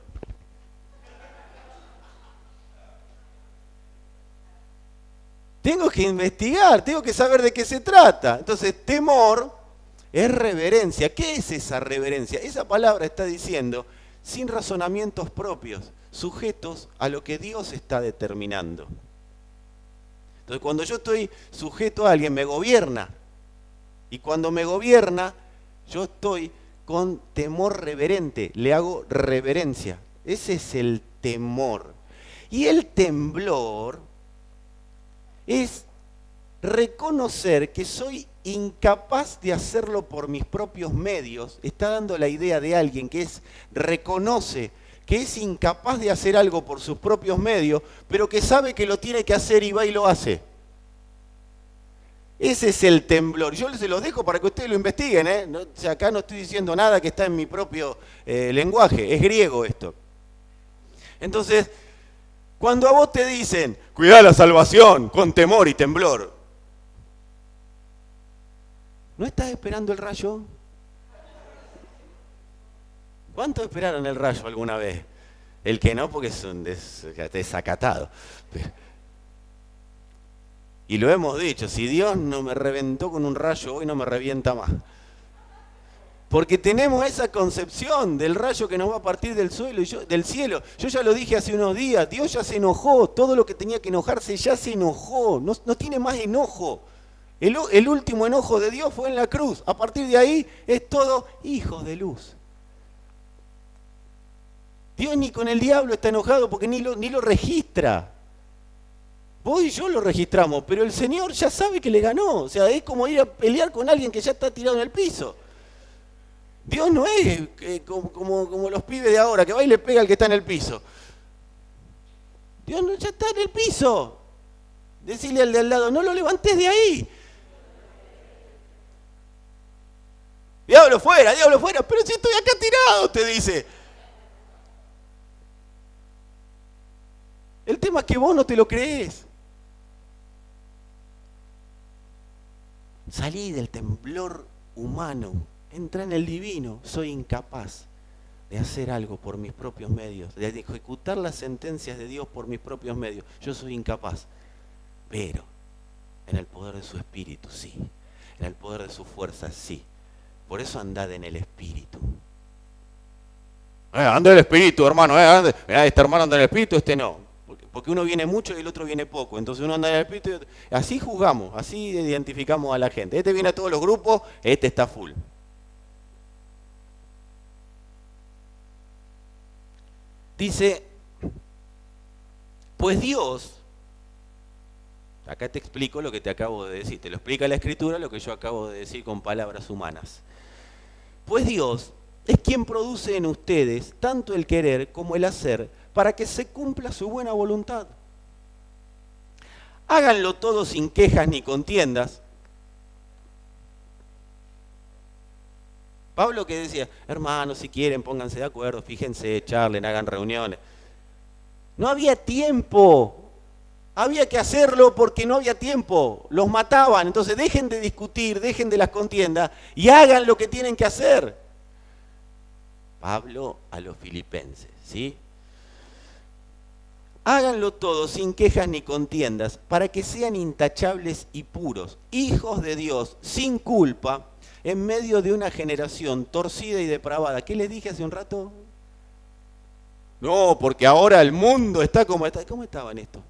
Tengo que investigar, tengo que saber de qué se trata. Entonces, temor es reverencia. ¿Qué es esa reverencia? Esa palabra está diciendo sin razonamientos propios, sujetos a lo que Dios está determinando. Entonces, cuando yo estoy sujeto a alguien, me gobierna. Y cuando me gobierna, yo estoy con temor reverente, le hago reverencia. Ese es el temor. Y el temblor es reconocer que soy incapaz de hacerlo por mis propios medios. Está dando la idea de alguien que reconoce que es incapaz de hacer algo por sus propios medios, pero que sabe que lo tiene que hacer y va y lo hace. Ese es el temblor. Yo se los dejo para que ustedes lo investiguen, ¿eh? No, o sea, acá no estoy diciendo nada que está en mi propio lenguaje. Es griego esto. Entonces, Cuando a vos te dicen, cuidá la salvación con temor y temblor, ¿no estás esperando el rayo? ¿Cuántos esperaron el rayo alguna vez? El que no, porque es un desacatado. Y lo hemos dicho, si Dios no me reventó con un rayo, hoy no me revienta más. Porque tenemos esa concepción del rayo que nos va a partir del cielo. Yo ya lo dije hace unos días, Dios ya se enojó, todo lo que tenía que enojarse ya se enojó, no tiene más enojo. El último enojo de Dios fue en la cruz. A partir de ahí es todo hijos de luz. Dios ni con el diablo está enojado porque ni lo registra. Vos y yo lo registramos, pero el Señor ya sabe que le ganó. O sea, es como ir a pelear con alguien que ya está tirado en el piso. Dios no es como los pibes de ahora, que va y le pega al que está en el piso. Dios ya está en el piso. Decirle al de al lado, no lo levantes de ahí. Diablo fuera, pero si estoy acá tirado, te dice. El tema es que vos no te lo crees. Salí del temblor humano, entra en el divino. Soy incapaz de hacer algo por mis propios medios, de ejecutar las sentencias de Dios por mis propios medios. Yo soy incapaz, pero en el poder de su espíritu, sí. En el poder de su fuerza, sí. Por eso andad en el espíritu. Anda en el espíritu, hermano. Este hermano anda en el espíritu, este no. Porque uno viene mucho y el otro viene poco. Entonces uno anda en el espíritu y así juzgamos, así identificamos a la gente. Este viene a todos los grupos, este está full. Dice, pues Dios, acá te explico lo que te acabo de decir, te lo explica la Escritura, lo que yo acabo de decir con palabras humanas. Pues Dios es quien produce en ustedes tanto el querer como el hacer para que se cumpla su buena voluntad. Háganlo todo sin quejas ni contiendas. Pablo que decía, hermanos, si quieren, pónganse de acuerdo, fíjense, charlen, hagan reuniones. No había tiempo. Había que hacerlo porque no había tiempo. Los mataban. Entonces dejen de discutir, dejen de las contiendas y hagan lo que tienen que hacer. Pablo a los filipenses, ¿sí? Háganlo todo sin quejas ni contiendas, para que sean intachables y puros, hijos de Dios, sin culpa, en medio de una generación torcida y depravada. ¿Qué les dije hace un rato? No, porque ahora el mundo está como está. ¿Cómo estaba en esto?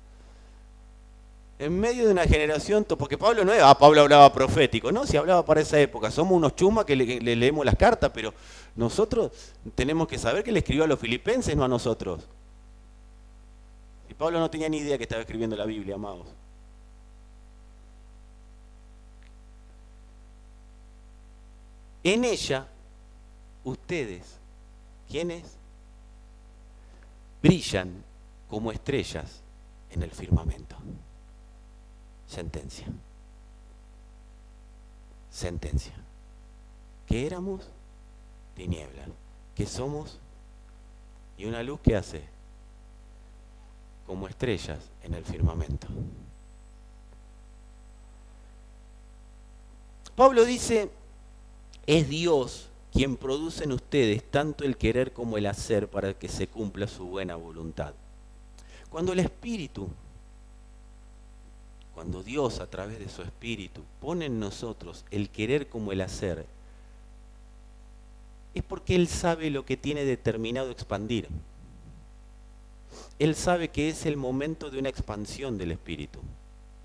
En medio de una generación, porque Pablo no era, Pablo hablaba profético, no, si hablaba para esa época, somos unos chumas que le leemos las cartas, pero nosotros tenemos que saber que le escribió a los filipenses, no a nosotros. Y Pablo no tenía ni idea que estaba escribiendo la Biblia, amados. En ella, ustedes, ¿quiénes? Brillan como estrellas en el firmamento. Sentencia. Sentencia. ¿Qué éramos? Tinieblas. ¿Qué somos? Y una luz que hace como estrellas en el firmamento. Pablo dice, es Dios quien produce en ustedes tanto el querer como el hacer para que se cumpla su buena voluntad. Cuando el Espíritu, cuando Dios a través de su Espíritu pone en nosotros el querer como el hacer, es porque Él sabe lo que tiene determinado expandir. Él sabe que es el momento de una expansión del Espíritu.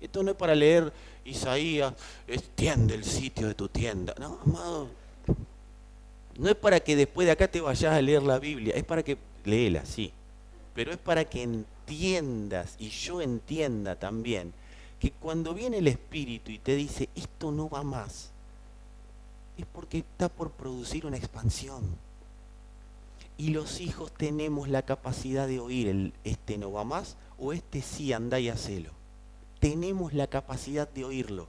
Esto no es para leer Isaías, extiende el sitio de tu tienda. No, amado, no es para que después de acá te vayas a leer la Biblia, es para que, léela, sí, pero es para que entiendas, y yo entienda también, que cuando viene el Espíritu y te dice, esto no va más, es porque está por producir una expansión. Y los hijos tenemos la capacidad de oír este no va más, o este sí, andá y hacelo. Tenemos la capacidad de oírlo.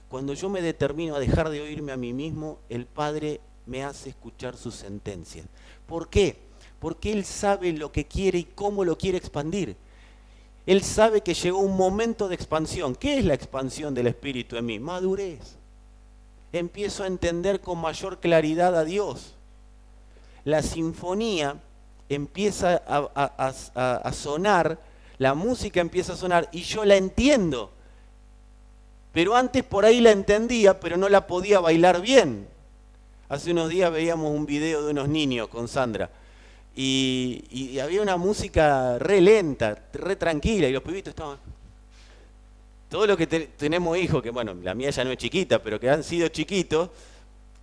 Cuando yo me determino a dejar de oírme a mí mismo, el Padre me hace escuchar sus sentencias. ¿Por qué? Porque Él sabe lo que quiere y cómo lo quiere expandir. Él sabe que llegó un momento de expansión. ¿Qué es la expansión del Espíritu en mí? Madurez. Empiezo a entender con mayor claridad a Dios. La sinfonía empieza a sonar, la música empieza a sonar y yo la entiendo. Pero antes por ahí la entendía, pero no la podía bailar bien. Hace unos días veíamos un video de unos niños con Sandra y había una música re lenta, re tranquila y los pibitos estaban... Todos los que tenemos hijos, que bueno, la mía ya no es chiquita, pero que han sido chiquitos,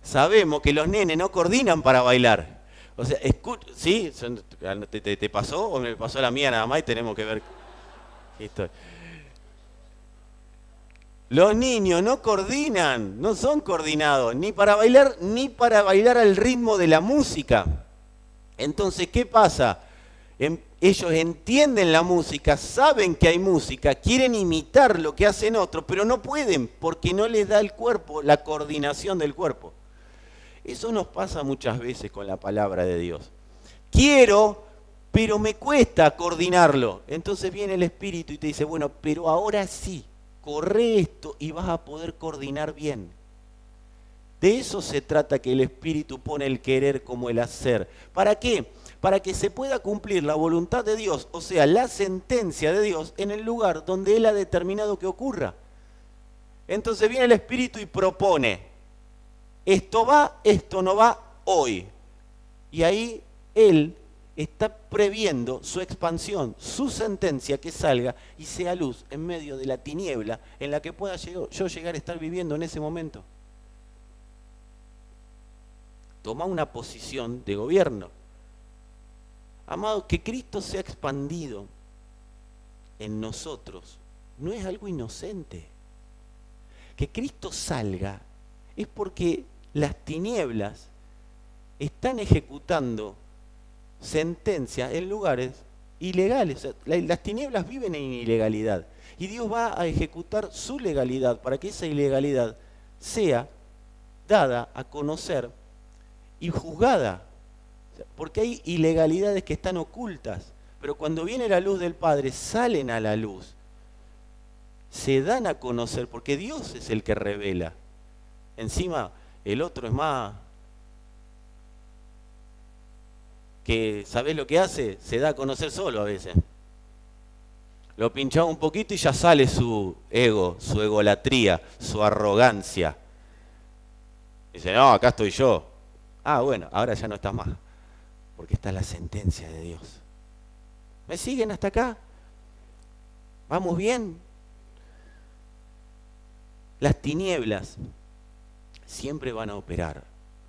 sabemos que los nenes no coordinan para bailar. O sea, ¿sí? ¿Te pasó o me pasó la mía nada más y tenemos que ver esto? Los niños no coordinan, no son coordinados, ni para bailar al ritmo de la música. Entonces, ¿qué pasa? Ellos entienden la música, saben que hay música, quieren imitar lo que hacen otros, pero no pueden porque no les da el cuerpo, la coordinación del cuerpo. Eso nos pasa muchas veces con la palabra de Dios. Quiero, pero me cuesta coordinarlo. Entonces viene el Espíritu y te dice, bueno, pero ahora sí, corre esto y vas a poder coordinar bien. De eso se trata, que el Espíritu pone el querer como el hacer. ¿Para qué? Para que se pueda cumplir la voluntad de Dios, o sea, la sentencia de Dios, en el lugar donde Él ha determinado que ocurra. Entonces viene el Espíritu y propone, esto va, esto no va hoy. Y ahí Él está previendo su expansión, su sentencia que salga y sea luz en medio de la tiniebla en la que pueda yo llegar a estar viviendo en ese momento. Toma una posición de gobierno. Amado, que Cristo sea expandido en nosotros no es algo inocente. Que Cristo salga es porque las tinieblas están ejecutando sentencias en lugares ilegales. O sea, las tinieblas viven en ilegalidad y Dios va a ejecutar su legalidad para que esa ilegalidad sea dada a conocer y juzgada. Porque hay ilegalidades que están ocultas, pero cuando viene la luz del Padre, salen a la luz, se dan a conocer, porque Dios es el que revela. Encima, el otro es más que, ¿sabés lo que hace? Se da a conocer solo a veces. Lo pinchaba un poquito y ya sale su ego, su egolatría, su arrogancia. Dice, no, acá estoy yo. Ah, bueno, ahora ya no estás más. Porque está la sentencia de Dios. ¿Me siguen hasta acá? ¿Vamos bien? Las tinieblas siempre van a operar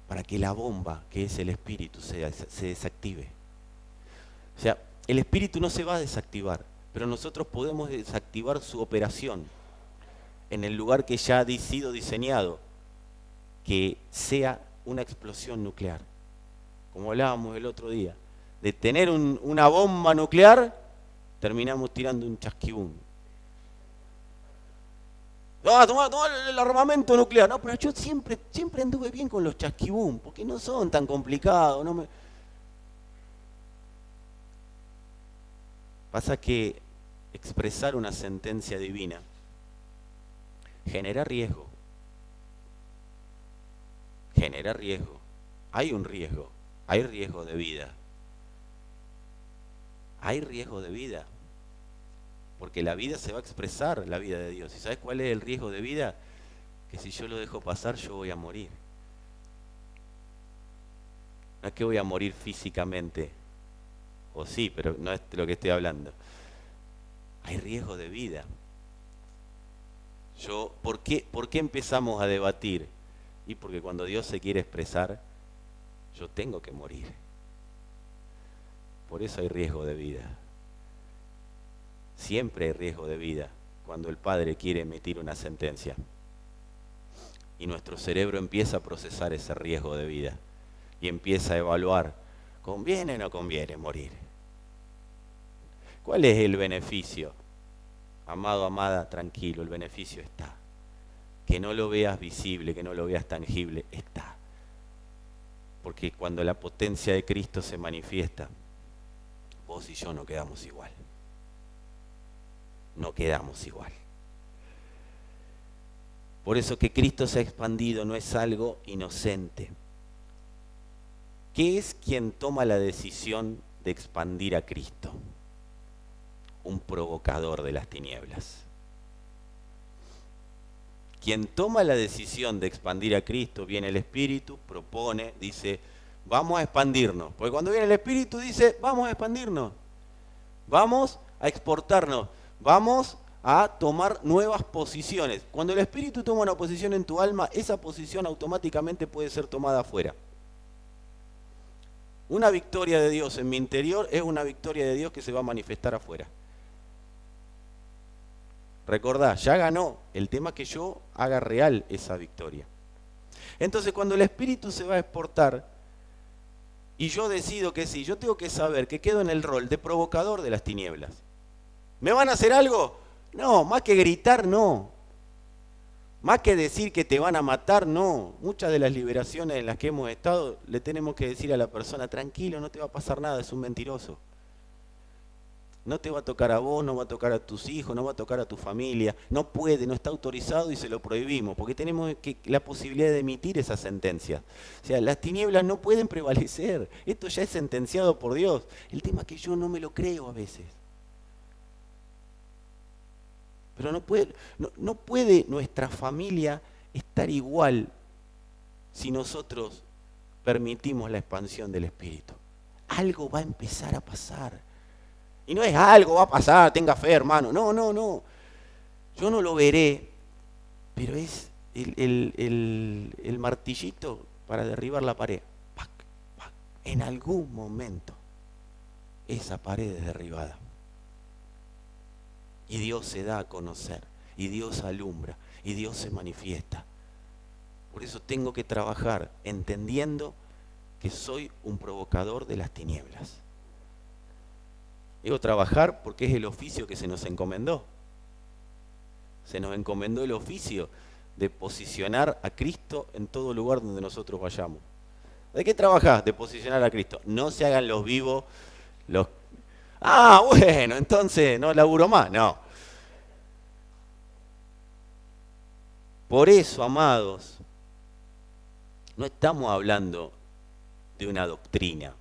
para que la bomba, que es el Espíritu, se desactive. O sea, el Espíritu no se va a desactivar, pero nosotros podemos desactivar su operación en el lugar que ya ha sido diseñado, que sea una explosión nuclear. Como hablábamos el otro día, de tener una bomba nuclear, terminamos tirando un chasquibún. No, toma el armamento nuclear. No, pero yo siempre anduve bien con los chasquibún, porque no son tan complicados. Pasa que expresar una sentencia divina genera riesgo. Genera riesgo. Hay un riesgo. Hay riesgo de vida. Hay riesgo de vida. Porque la vida se va a expresar, la vida de Dios. ¿Y sabes cuál es el riesgo de vida? Que si yo lo dejo pasar, yo voy a morir. No es que voy a morir físicamente. O sí, pero no es de lo que estoy hablando. Hay riesgo de vida. ¿Por qué empezamos a debatir? Y porque cuando Dios se quiere expresar, yo tengo que morir. Por eso hay riesgo de vida. Siempre hay riesgo de vida cuando el Padre quiere emitir una sentencia. Y nuestro cerebro empieza a procesar ese riesgo de vida. Y empieza a evaluar, ¿conviene o no conviene morir? ¿Cuál es el beneficio? Amado, amada, tranquilo, el beneficio está. Que no lo veas visible, que no lo veas tangible, está. Porque cuando la potencia de Cristo se manifiesta, vos y yo no quedamos igual. no quedamos igual. Por eso que Cristo se ha expandido no es algo inocente. ¿Qué es quien toma la decisión de expandir a Cristo? Un provocador de las tinieblas. Quien toma la decisión de expandir a Cristo, viene el Espíritu, propone, dice, vamos a expandirnos. Porque cuando viene el Espíritu dice, vamos a expandirnos, vamos a exportarnos, vamos a tomar nuevas posiciones. Cuando el Espíritu toma una posición en tu alma, esa posición automáticamente puede ser tomada afuera. Una victoria de Dios en mi interior es una victoria de Dios que se va a manifestar afuera. Recordá, ya ganó. El tema es que yo haga real esa victoria. Entonces, cuando el Espíritu se va a exportar y yo decido que sí, yo tengo que saber que quedo en el rol de provocador de las tinieblas. ¿Me van a hacer algo? No, más que gritar, no. Más que decir que te van a matar, no. Muchas de las liberaciones en las que hemos estado, le tenemos que decir a la persona, tranquilo, no te va a pasar nada, es un mentiroso. No te va a tocar a vos, no va a tocar a tus hijos, no va a tocar a tu familia. No puede, no está autorizado y se lo prohibimos, porque tenemos la posibilidad de emitir esa sentencia. O sea, las tinieblas no pueden prevalecer. Esto ya es sentenciado por Dios. El tema es que yo no me lo creo a veces. Pero no puede nuestra familia estar igual si nosotros permitimos la expansión del Espíritu. Algo va a empezar a pasar. Y no es algo va a pasar, tenga fe, hermano. No. Yo no lo veré, pero es el martillito para derribar la pared. ¡Pac, pac! En algún momento esa pared es derribada. Y Dios se da a conocer, y Dios alumbra, y Dios se manifiesta. Por eso tengo que trabajar entendiendo que soy un provocador de las tinieblas. Digo trabajar porque es el oficio que se nos encomendó. Se nos encomendó el oficio de posicionar a Cristo en todo lugar donde nosotros vayamos. ¿De qué trabajás? De posicionar a Cristo. No se hagan los vivos, los... Ah, bueno, entonces no laburo más. No. Por eso, amados, no estamos hablando de una doctrina.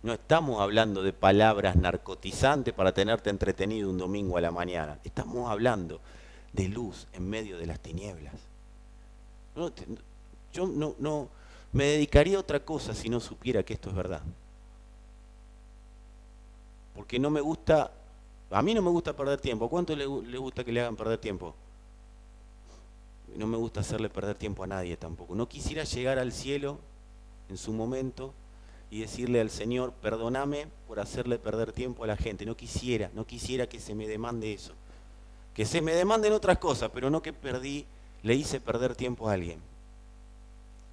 No estamos hablando de palabras narcotizantes para tenerte entretenido un domingo a la mañana. Estamos hablando de luz en medio de las tinieblas. Yo no me dedicaría a otra cosa si no supiera que esto es verdad. Porque no me gusta, a mí no me gusta perder tiempo. ¿Cuánto le gusta que le hagan perder tiempo? No me gusta hacerle perder tiempo a nadie tampoco. No quisiera llegar al cielo en su momento y decirle al Señor, perdóname por hacerle perder tiempo a la gente. No quisiera que se me demande eso. Que se me demanden otras cosas, pero no que le hice perder tiempo a alguien.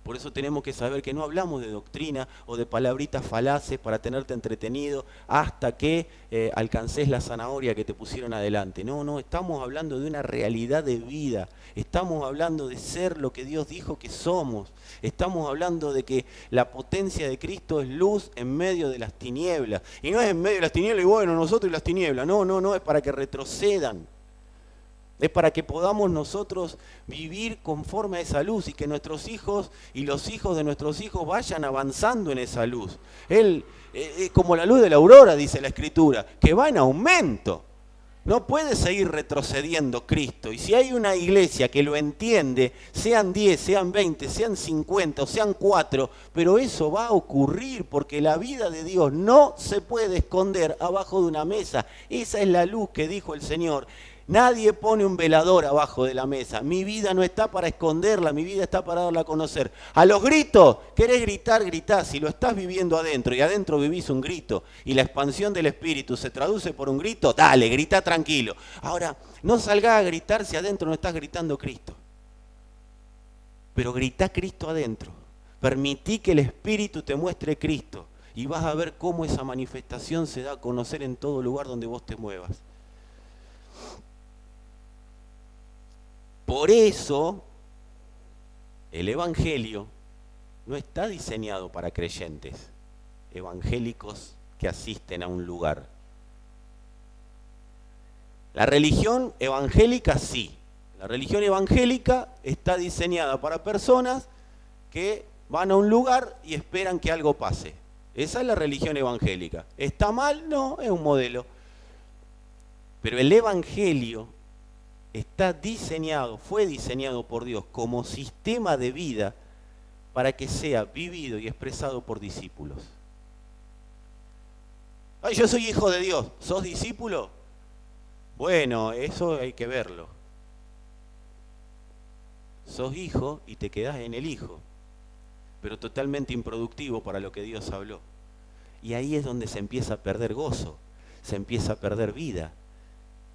Por eso tenemos que saber que no hablamos de doctrina o de palabritas falaces para tenerte entretenido hasta que alcances la zanahoria que te pusieron adelante. No, estamos hablando de una realidad de vida. Estamos hablando de ser lo que Dios dijo que somos. Estamos hablando de que la potencia de Cristo es luz en medio de las tinieblas. Y no es en medio de las tinieblas y bueno, nosotros y las tinieblas. No, es para que retrocedan. Es para que podamos nosotros vivir conforme a esa luz y que nuestros hijos y los hijos de nuestros hijos vayan avanzando en esa luz. Él, como la luz de la aurora, dice la Escritura, que va en aumento. No puede seguir retrocediendo Cristo. Y si hay una iglesia que lo entiende, sean 10, sean 20, sean 50 o sean 4, pero eso va a ocurrir porque la vida de Dios no se puede esconder abajo de una mesa. Esa es la luz que dijo el Señor. Nadie pone un velador abajo de la mesa. Mi vida no está para esconderla, mi vida está para darla a conocer. A los gritos, querés gritar, gritá. Si lo estás viviendo adentro y adentro vivís un grito y la expansión del Espíritu se traduce por un grito, dale, grita tranquilo. Ahora, no salgás a gritar si adentro no estás gritando Cristo. Pero gritá Cristo adentro. Permití que el Espíritu te muestre Cristo y vas a ver cómo esa manifestación se da a conocer en todo lugar donde vos te muevas. Por eso, el Evangelio no está diseñado para creyentes, evangélicos que asisten a un lugar. La religión evangélica sí. La religión evangélica está diseñada para personas que van a un lugar y esperan que algo pase. Esa es la religión evangélica. ¿Está mal? No, es un modelo. Pero el evangelio está diseñado, fue diseñado por Dios como sistema de vida para que sea vivido y expresado por discípulos. Ay, yo soy hijo de Dios. ¿Sos discípulo? Bueno, eso hay que verlo. Sos hijo y te quedás en el hijo, pero totalmente improductivo para lo que Dios habló. Y ahí es donde se empieza a perder gozo, se empieza a perder vida,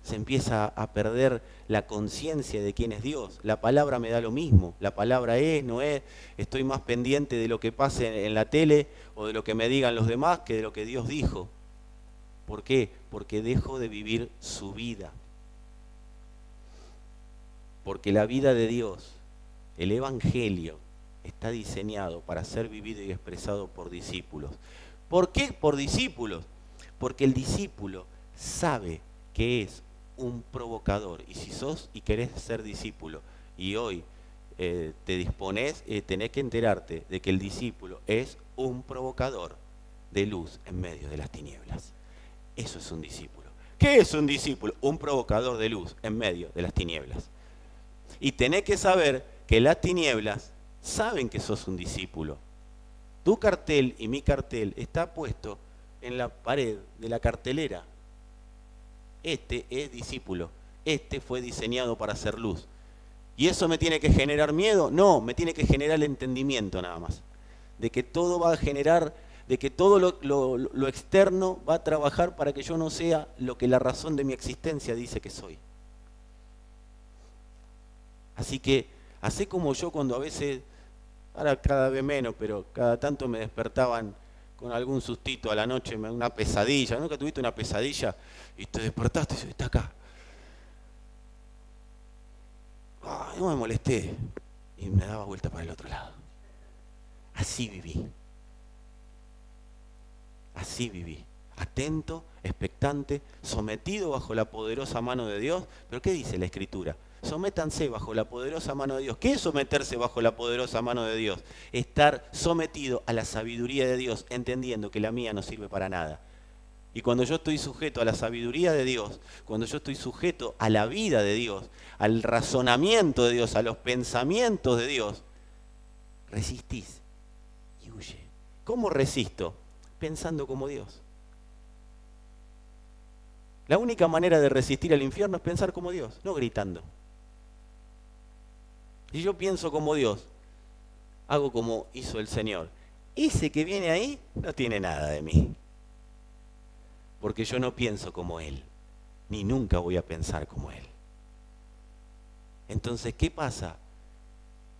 se empieza a perder la conciencia de quién es Dios. La palabra me da lo mismo, la palabra es, no es, estoy más pendiente de lo que pase en la tele o de lo que me digan los demás que de lo que Dios dijo. ¿Por qué? Porque dejo de vivir su vida. Porque la vida de Dios, el Evangelio, está diseñado para ser vivido y expresado por discípulos. ¿Por qué por discípulos? Porque el discípulo sabe que es un provocador. Y si sos y querés ser discípulo y hoy te disponés, tenés que enterarte de que el discípulo es un provocador de luz en medio de las tinieblas. Eso es un discípulo. ¿Qué es un discípulo? Un provocador de luz en medio de las tinieblas. Y tenés que saber que las tinieblas saben que sos un discípulo. Tu cartel y mi cartel está puesto en la pared de la cartelera. Este es discípulo. Este fue diseñado para hacer luz. ¿Y eso me tiene que generar miedo? No, me tiene que generar el entendimiento nada más. De que todo va a generar, de que todo lo externo va a trabajar para que yo no sea lo que la razón de mi existencia dice que soy. Así que, hacé como yo cuando a veces, ahora cada vez menos, pero cada tanto me despertaban con algún sustito a la noche, una pesadilla. ¿Nunca tuviste una pesadilla y te despertaste y dices, está acá? Ay, no me molesté. Y me daba vuelta para el otro lado. Así viví. Así viví. Atento, expectante, sometido bajo la poderosa mano de Dios. ¿Pero qué dice la Escritura? Sométanse bajo la poderosa mano de Dios. ¿Qué es someterse bajo la poderosa mano de Dios? Estar sometido a la sabiduría de Dios, entendiendo que la mía no sirve para nada. Y cuando yo estoy sujeto a la sabiduría de Dios, cuando yo estoy sujeto a la vida de Dios, al razonamiento de Dios, a los pensamientos de Dios, resistís y huye. ¿Cómo resisto? Pensando como Dios. La única manera de resistir al infierno es pensar como Dios, no gritando. Si yo pienso como Dios, hago como hizo el Señor. Ese que viene ahí no tiene nada de mí. Porque yo no pienso como Él, ni nunca voy a pensar como Él. Entonces, ¿qué pasa?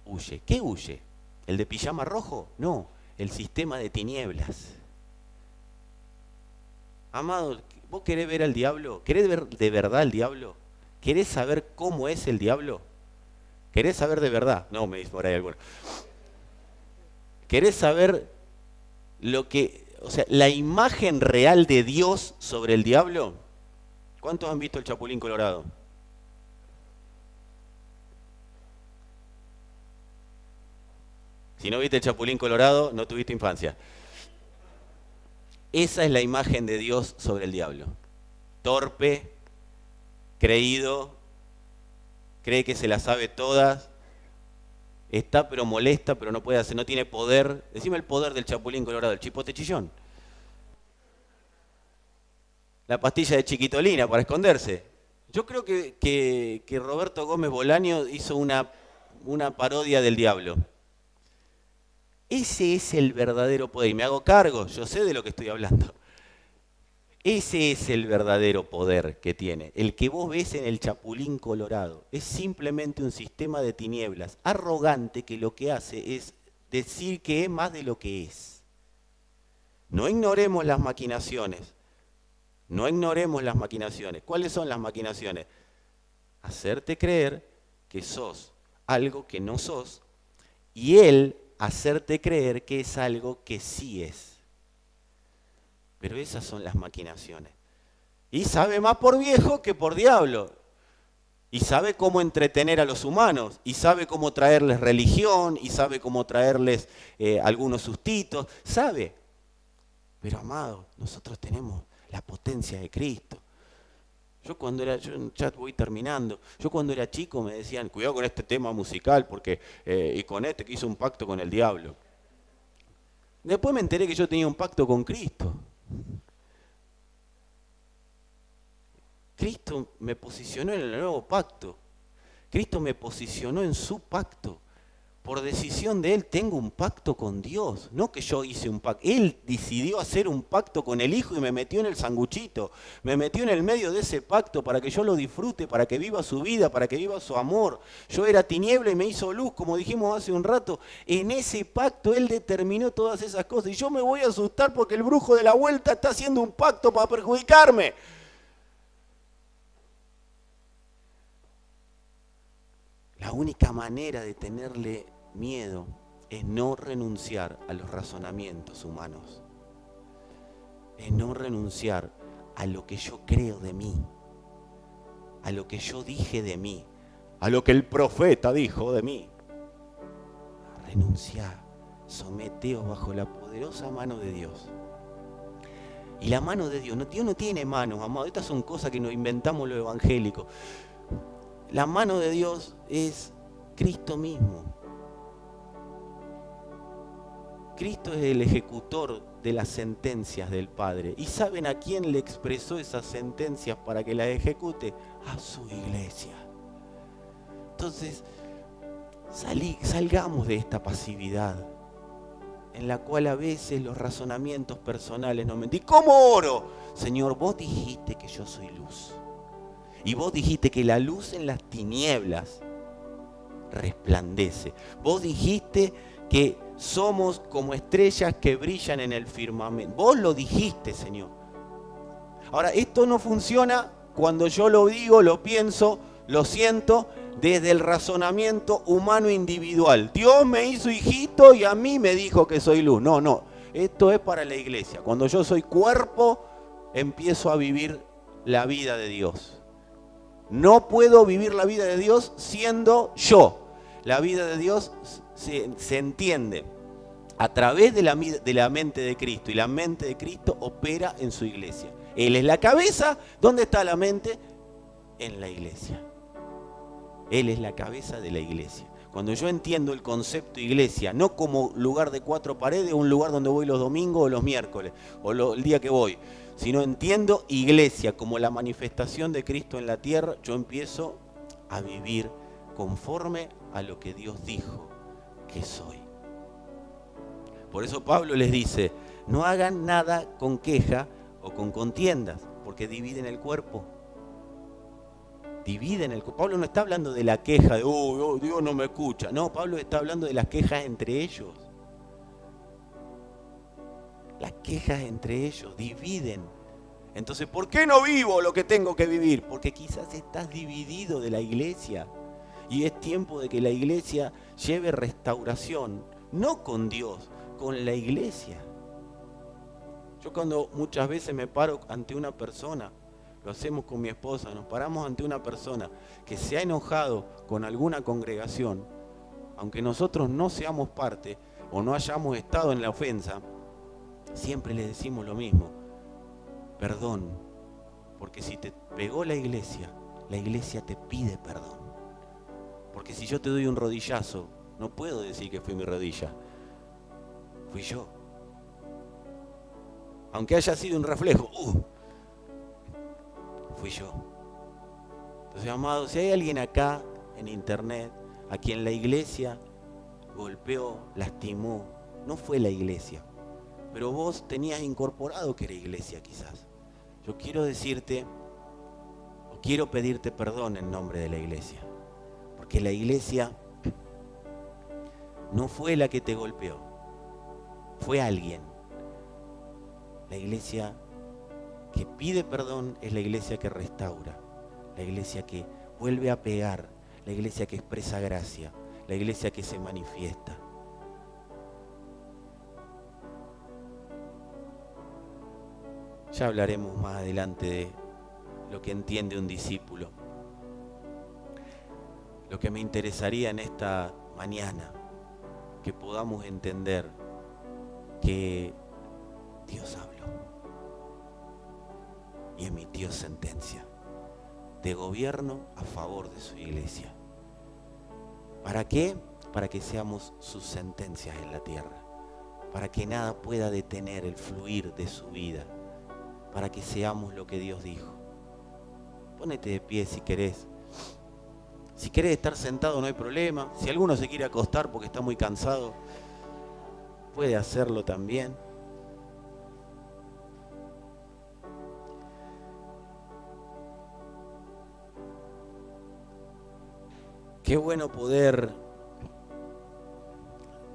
Huye. ¿Qué huye? ¿El de pijama rojo? No, el sistema de tinieblas. Amado, ¿vos querés ver al diablo? ¿Querés ver de verdad al diablo? ¿Querés saber cómo es el diablo? ¿Querés saber de verdad? No, me dice por ahí alguno. ¿Querés saber lo que, o sea, la imagen real de Dios sobre el diablo? ¿Cuántos han visto el Chapulín Colorado? Si no viste el Chapulín Colorado, no tuviste infancia. Esa es la imagen de Dios sobre el diablo. Torpe, creído, cree que se las sabe todas, está pero molesta, pero no puede hacer, no tiene poder. Decime el poder del Chapulín Colorado, el chipote chillón. La pastilla de chiquitolina para esconderse. Yo creo que Roberto Gómez Bolaño hizo una parodia del diablo. Ese es el verdadero poder. Y me hago cargo, yo sé de lo que estoy hablando. Ese es el verdadero poder que tiene. El que vos ves en el Chapulín Colorado es simplemente un sistema de tinieblas arrogante que lo que hace es decir que es más de lo que es. No ignoremos las maquinaciones. No ignoremos las maquinaciones. ¿Cuáles son las maquinaciones? Hacerte creer que sos algo que no sos y él hacerte creer que es algo que sí es. Pero esas son las maquinaciones. Y sabe más por viejo que por diablo. Y sabe cómo entretener a los humanos. Y sabe cómo traerles religión. Y sabe cómo traerles algunos sustitos. Sabe. Pero amado, nosotros tenemos la potencia de Cristo. Yo ya voy terminando, yo cuando era chico me decían, cuidado con este tema musical, porque y con este que hizo un pacto con el diablo. Después me enteré que yo tenía un pacto con Cristo. Cristo me posicionó en el nuevo pacto. Cristo me posicionó en su pacto. Por decisión de Él tengo un pacto con Dios. No que yo hice un pacto. Él decidió hacer un pacto con el Hijo y me metió en el sanguchito. Me metió en el medio de ese pacto para que yo lo disfrute, para que viva su vida, para que viva su amor. Yo era tiniebla y me hizo luz, como dijimos hace un rato. En ese pacto Él determinó todas esas cosas. Y yo me voy a asustar porque el brujo de la vuelta está haciendo un pacto para perjudicarme. La única manera de tenerle miedo es no renunciar a los razonamientos humanos. Es no renunciar a lo que yo creo de mí, a lo que yo dije de mí, a lo que el profeta dijo de mí. Renunciar, someteos bajo la poderosa mano de Dios. Y la mano de Dios no tiene manos, amado. Estas son cosas que nos inventamos los evangélicos. La mano de Dios es Cristo mismo. Cristo es el ejecutor de las sentencias del Padre. ¿Y saben a quién le expresó esas sentencias para que las ejecute? A su iglesia. Entonces, salgamos de esta pasividad en la cual a veces los razonamientos personales nos mentían. ¿Cómo oro? Señor, vos dijiste que yo soy luz. Y vos dijiste que la luz en las tinieblas resplandece. Vos dijiste que somos como estrellas que brillan en el firmamento. Vos lo dijiste, Señor. Ahora, esto no funciona cuando yo lo digo, lo pienso, lo siento desde el razonamiento humano individual. Dios me hizo hijito y a mí me dijo que soy luz. No. Esto es para la iglesia. Cuando yo soy cuerpo, empiezo a vivir la vida de Dios. No puedo vivir la vida de Dios siendo yo. La vida de Dios se entiende a través de la mente de Cristo. Y la mente de Cristo opera en su iglesia. Él es la cabeza. ¿Dónde está la mente? En la iglesia. Él es la cabeza de la iglesia. Cuando yo entiendo el concepto iglesia, no como lugar de cuatro paredes, un lugar donde voy los domingos o los miércoles, o el día que voy, sino entiendo iglesia como la manifestación de Cristo en la tierra, yo empiezo a vivir conforme a lo que Dios dijo que soy. Por eso Pablo les dice, no hagan nada con queja o con contiendas, porque dividen el cuerpo. Pablo no está hablando de la queja de, Dios no me escucha. No, Pablo está hablando de las quejas entre ellos. Las quejas entre ellos dividen. Entonces, ¿por qué no vivo lo que tengo que vivir? Porque quizás estás dividido de la iglesia. Y es tiempo de que la iglesia lleve restauración, no con Dios, con la iglesia. Yo cuando muchas veces me paro ante una persona, lo hacemos con mi esposa, nos paramos ante una persona que se ha enojado con alguna congregación, aunque nosotros no seamos parte o no hayamos estado en la ofensa, siempre le decimos lo mismo, perdón, porque si te pegó la iglesia te pide perdón. Porque si yo te doy un rodillazo, no puedo decir que fue mi rodilla, fui yo. Aunque haya sido un reflejo, fui yo. Entonces, amados, si hay alguien acá en internet a quien la iglesia golpeó, lastimó, no fue la iglesia, pero vos tenías incorporado que era iglesia quizás. Yo quiero decirte, o quiero pedirte perdón en nombre de la iglesia, porque la iglesia no fue la que te golpeó, fue alguien. La iglesia que pide perdón es la iglesia que restaura, la iglesia que vuelve a pegar, la iglesia que expresa gracia, la iglesia que se manifiesta. Ya hablaremos más adelante lo que entiende un discípulo. Lo que me interesaría en esta mañana, que podamos entender que Dios habló y emitió sentencia de gobierno a favor de su iglesia. ¿Para qué? Para que seamos sus sentencias en la tierra, para que nada pueda detener el fluir de su vida, para que seamos lo que Dios dijo. Pónete de pie si querés. Si querés estar sentado no hay problema. Si alguno se quiere acostar porque está muy cansado, puede hacerlo también. Qué bueno poder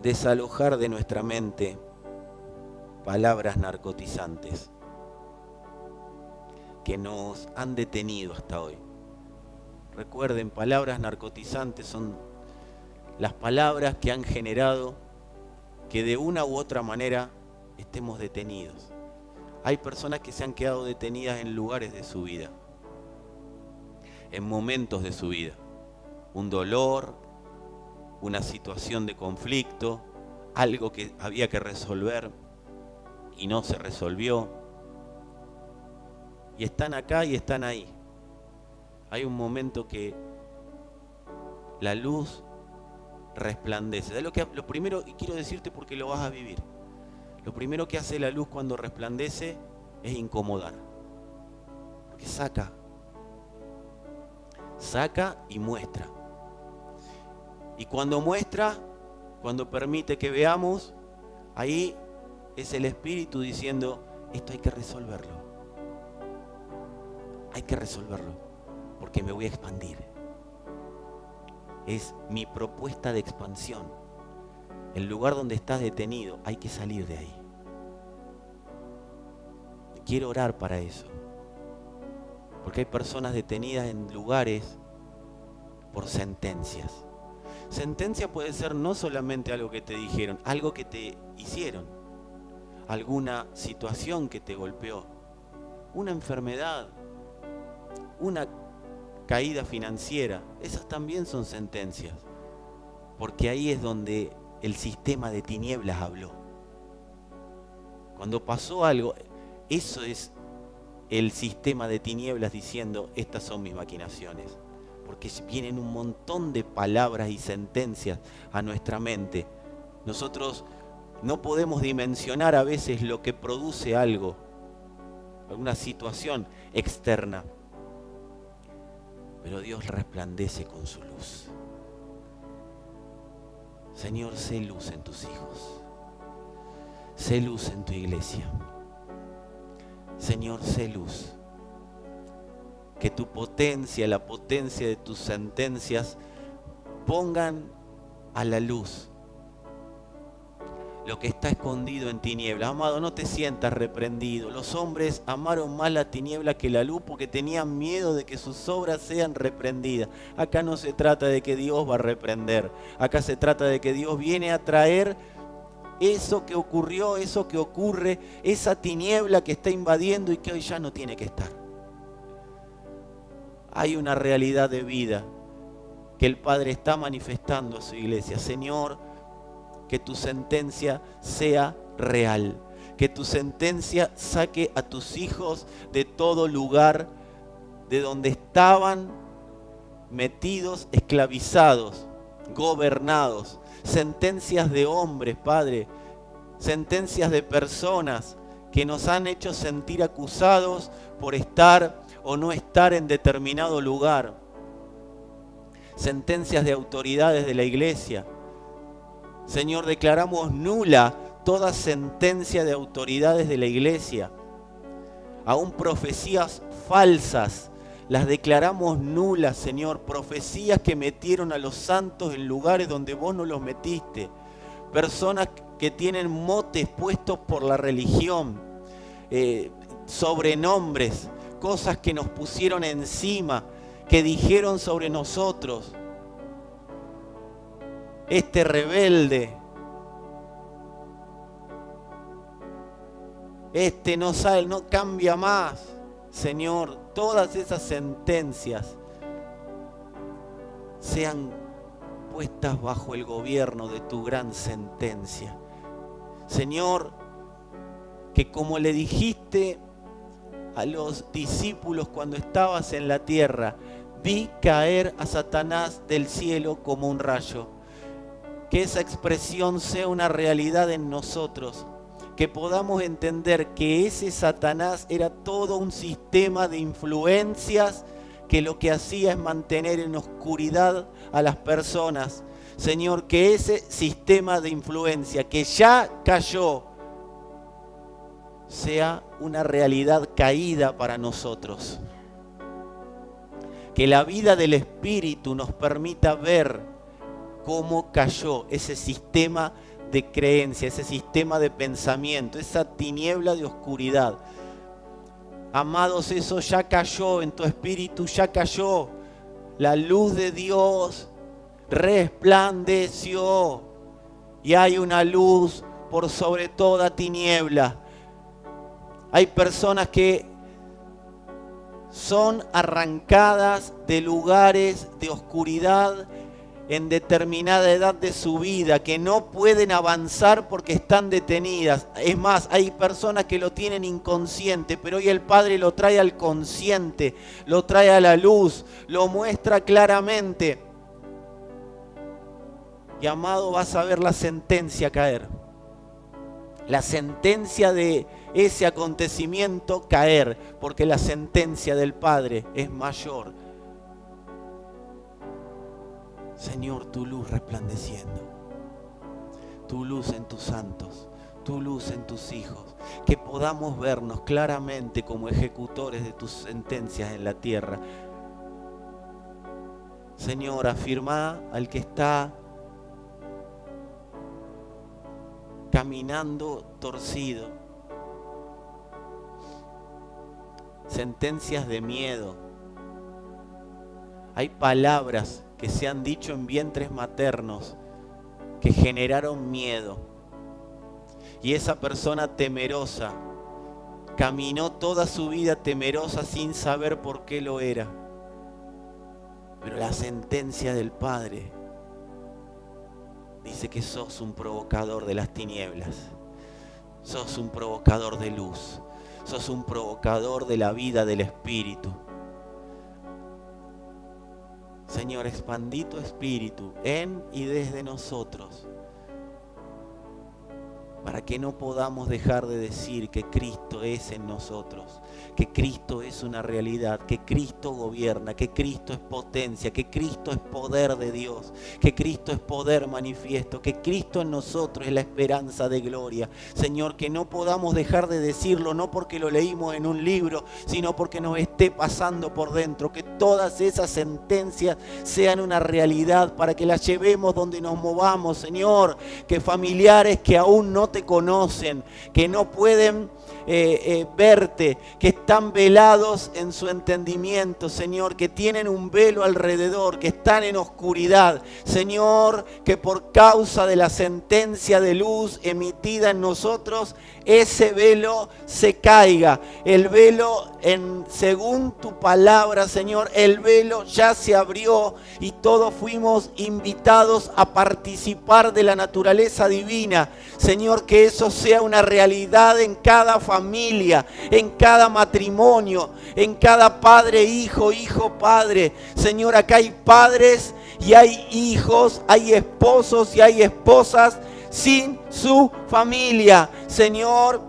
desalojar de nuestra mente palabras narcotizantes que nos han detenido hasta hoy. Recuerden, palabras narcotizantes son las palabras que han generado que de una u otra manera estemos detenidos. Hay personas que se han quedado detenidas en lugares de su vida, en momentos de su vida. Un dolor, una situación de conflicto, algo que había que resolver y no se resolvió. Y están acá y están ahí. Hay un momento que la luz resplandece. Lo primero, y quiero decirte porque lo vas a vivir, lo primero que hace la luz cuando resplandece es incomodar. Porque saca y muestra. Y cuando muestra, cuando permite que veamos, ahí es el Espíritu diciendo, esto hay que resolverlo. Hay que resolverlo, porque me voy a expandir. Es mi propuesta de expansión. El lugar donde estás detenido, hay que salir de ahí. Quiero orar para eso. Porque hay personas detenidas en lugares por sentencias. Sentencia puede ser no solamente algo que te dijeron, algo que te hicieron, alguna situación que te golpeó, una enfermedad, una caída financiera. Esas también son sentencias, porque ahí es donde el sistema de tinieblas habló. Cuando pasó algo, eso es el sistema de tinieblas diciendo, estas son mis maquinaciones. Porque vienen un montón de palabras y sentencias a nuestra mente. Nosotros no podemos dimensionar a veces lo que produce algo, alguna situación externa. Pero Dios resplandece con su luz. Señor, sé luz en tus hijos. Sé luz en tu iglesia. Señor, sé luz. Que tu potencia, la potencia de tus sentencias, pongan a la luz lo que está escondido en tinieblas. Amado, no te sientas reprendido. Los hombres amaron más la tiniebla que la luz porque tenían miedo de que sus obras sean reprendidas. Acá no se trata de que Dios va a reprender. Acá se trata de que Dios viene a traer eso que ocurrió, eso que ocurre, esa tiniebla que está invadiendo y que hoy ya no tiene que estar. Hay una realidad de vida que el Padre está manifestando a su iglesia. Señor, que tu sentencia sea real. Que tu sentencia saque a tus hijos de todo lugar de donde estaban metidos, esclavizados, gobernados. Sentencias de hombres, Padre. Sentencias de personas que nos han hecho sentir acusados por estar o no estar en determinado lugar. Sentencias de autoridades de la iglesia. Señor, declaramos nula toda sentencia de autoridades de la iglesia. Aún profecías falsas, las declaramos nulas, Señor. Profecías que metieron a los santos en lugares donde vos no los metiste. Personas que tienen motes puestos por la religión, sobrenombres, cosas que nos pusieron encima, que dijeron sobre nosotros. Este rebelde, este no sale, no cambia más. Señor, todas esas sentencias sean puestas bajo el gobierno de tu gran sentencia. Señor, que como le dijiste a los discípulos cuando estabas en la tierra, vi caer a Satanás del cielo como un rayo. Que esa expresión sea una realidad en nosotros, que podamos entender que ese Satanás era todo un sistema de influencias que lo que hacía es mantener en oscuridad a las personas. Señor, que ese sistema de influencia que ya cayó sea una realidad caída para nosotros. Que la vida del Espíritu nos permita ver cómo cayó ese sistema de creencia, ese sistema de pensamiento, esa tiniebla de oscuridad. Amados, eso ya cayó en tu espíritu, ya cayó. La luz de Dios resplandeció y hay una luz por sobre toda tiniebla. Hay personas que son arrancadas de lugares de oscuridad en determinada edad de su vida, que no pueden avanzar porque están detenidas. Es más, hay personas que lo tienen inconsciente, pero hoy el Padre lo trae al consciente, lo trae a la luz, lo muestra claramente. Y amado, vas a ver la sentencia caer. La sentencia de ese acontecimiento caer, porque la sentencia del Padre es mayor. Señor, tu luz resplandeciendo, tu luz en tus santos, tu luz en tus hijos, que podamos vernos claramente como ejecutores de tus sentencias en la tierra. Señor, afirma al que está caminando torcido, sentencias de miedo. Hay palabras que se han dicho en vientres maternos que generaron miedo. Y esa persona temerosa caminó toda su vida temerosa sin saber por qué lo era. Pero la sentencia del Padre dice que sos un provocador de las tinieblas. Sos un provocador de luz. Sos un provocador de la vida del Espíritu. Señor, expandí tu Espíritu en y desde nosotros, para que no podamos dejar de decir que Cristo es en nosotros, que Cristo es una realidad, que Cristo gobierna, que Cristo es potencia, que Cristo es poder de Dios, que Cristo es poder manifiesto, que Cristo en nosotros es la esperanza de gloria. Señor, que no podamos dejar de decirlo, no porque lo leímos en un libro, sino porque nos esté pasando por dentro, que todas esas sentencias sean una realidad para que las llevemos donde nos movamos, Señor, que familiares que aún no te conocen, que no pueden verte, que están velados en su entendimiento, Señor, que tienen un velo alrededor, que están en oscuridad, Señor, que por causa de la sentencia de luz emitida en nosotros, ese velo se caiga. El velo, según tu palabra, Señor, el velo ya se abrió y todos fuimos invitados a participar de la naturaleza divina. Señor, que eso sea una realidad en cada familia, en cada matrimonio, en cada padre, hijo, padre. Señor, acá hay padres y hay hijos, hay esposos y hay esposas sin su familia. Señor,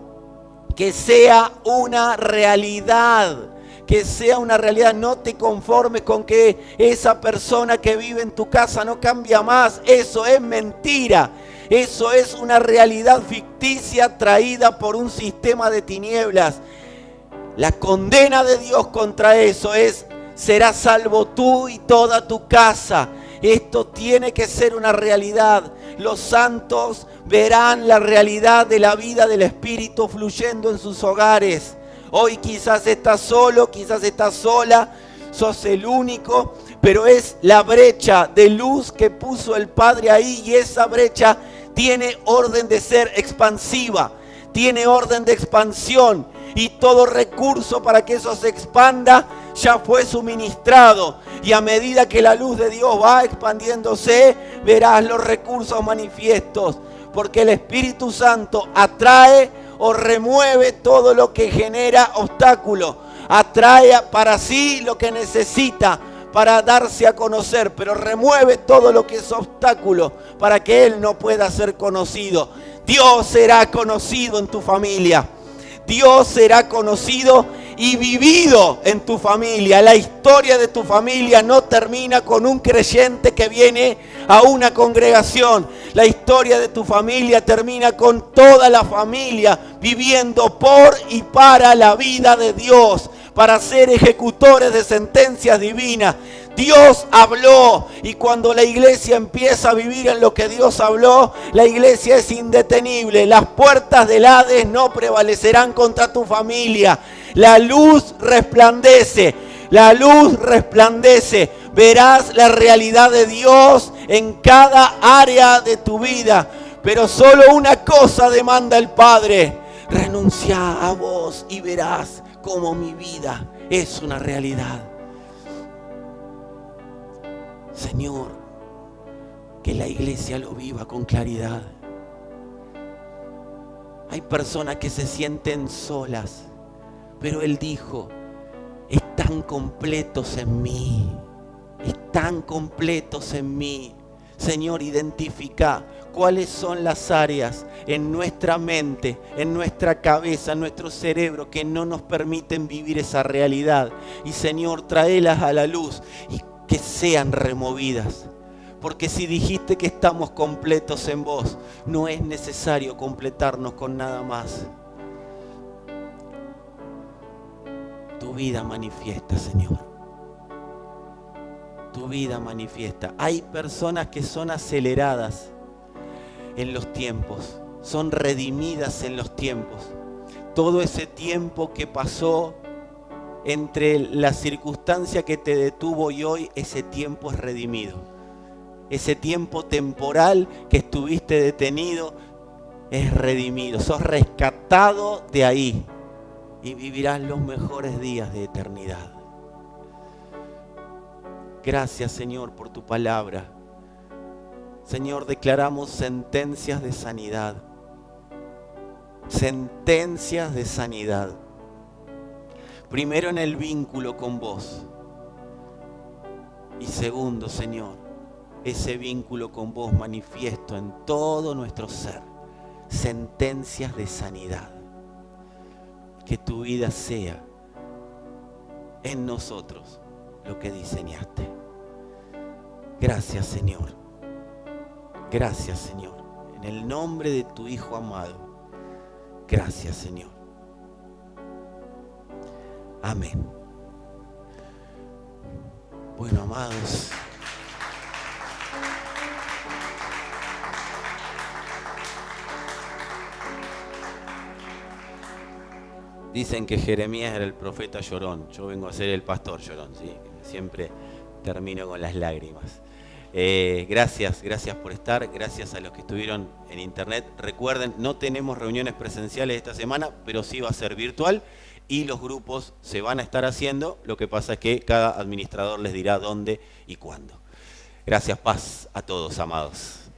que sea una realidad. Que sea una realidad. No te conformes con que esa persona que vive en tu casa no cambia más. Eso es mentira. Eso es una realidad ficticia traída por un sistema de tinieblas. La condena de Dios contra eso es: serás salvo tú y toda tu casa. Esto tiene que ser una realidad. Los santos verán la realidad de la vida del Espíritu fluyendo en sus hogares. Hoy quizás estás solo, quizás estás sola, sos el único, pero es la brecha de luz que puso el Padre ahí, y esa brecha tiene orden de ser expansiva, tiene orden de expansión. y todo recurso para que eso se expanda ya fue suministrado. Y a medida que la luz de Dios va expandiéndose, verás los recursos manifiestos, porque el Espíritu Santo atrae o remueve todo lo que genera obstáculos. Atrae para sí lo que necesita para darse a conocer, pero remueve todo lo que es obstáculo para que Él no pueda ser conocido. Dios será conocido en tu familia. Dios será conocido y vivido en tu familia. La historia de tu familia no termina con un creyente que viene a una congregación. La historia de tu familia termina con toda la familia viviendo por y para la vida de Dios, para ser ejecutores de sentencias divinas. Dios habló, y cuando la iglesia empieza a vivir en lo que Dios habló, la iglesia es indetenible. Las puertas del Hades no prevalecerán contra tu familia. La luz resplandece, la luz resplandece. Verás la realidad de Dios en cada área de tu vida. Pero solo una cosa demanda el Padre: renuncia a vos y verás cómo mi vida es una realidad. Señor, que la iglesia lo viva con claridad. Hay personas que se sienten solas, pero Él dijo: están completos en mí, están completos en mí. Señor, identifica cuáles son las áreas en nuestra mente, en nuestra cabeza, en nuestro cerebro que no nos permiten vivir esa realidad. Y Señor, tráelas a la luz y que sean removidas. Porque si dijiste que estamos completos en vos, no es necesario completarnos con nada más. Tu vida manifiesta, Señor. Tu vida manifiesta. Hay personas que son aceleradas en los tiempos, son redimidas en los tiempos. Todo ese tiempo que pasó entre la circunstancia que te detuvo y hoy, ese tiempo es redimido. Ese tiempo temporal que estuviste detenido es redimido. Sos rescatado de ahí y vivirás los mejores días de eternidad. Gracias, Señor, por tu palabra. Señor, declaramos sentencias de sanidad. Sentencias de sanidad. Primero en el vínculo con vos. Y segundo, Señor, ese vínculo con vos manifiesto en todo nuestro ser. Sentencias de sanidad. Que tu vida sea en nosotros lo que diseñaste. Gracias, Señor. Gracias, Señor. En el nombre de tu Hijo amado. Gracias, Señor. Amén. Bueno, amados. Dicen que Jeremías era el profeta llorón. Yo vengo a ser el pastor llorón, ¿sí? Siempre termino con las lágrimas. Gracias por estar. Gracias a los que estuvieron en internet. Recuerden, no tenemos reuniones presenciales esta semana, pero sí va a ser virtual. Y los grupos se van a estar haciendo. Lo que pasa es que cada administrador les dirá dónde y cuándo. Gracias, paz a todos, amados.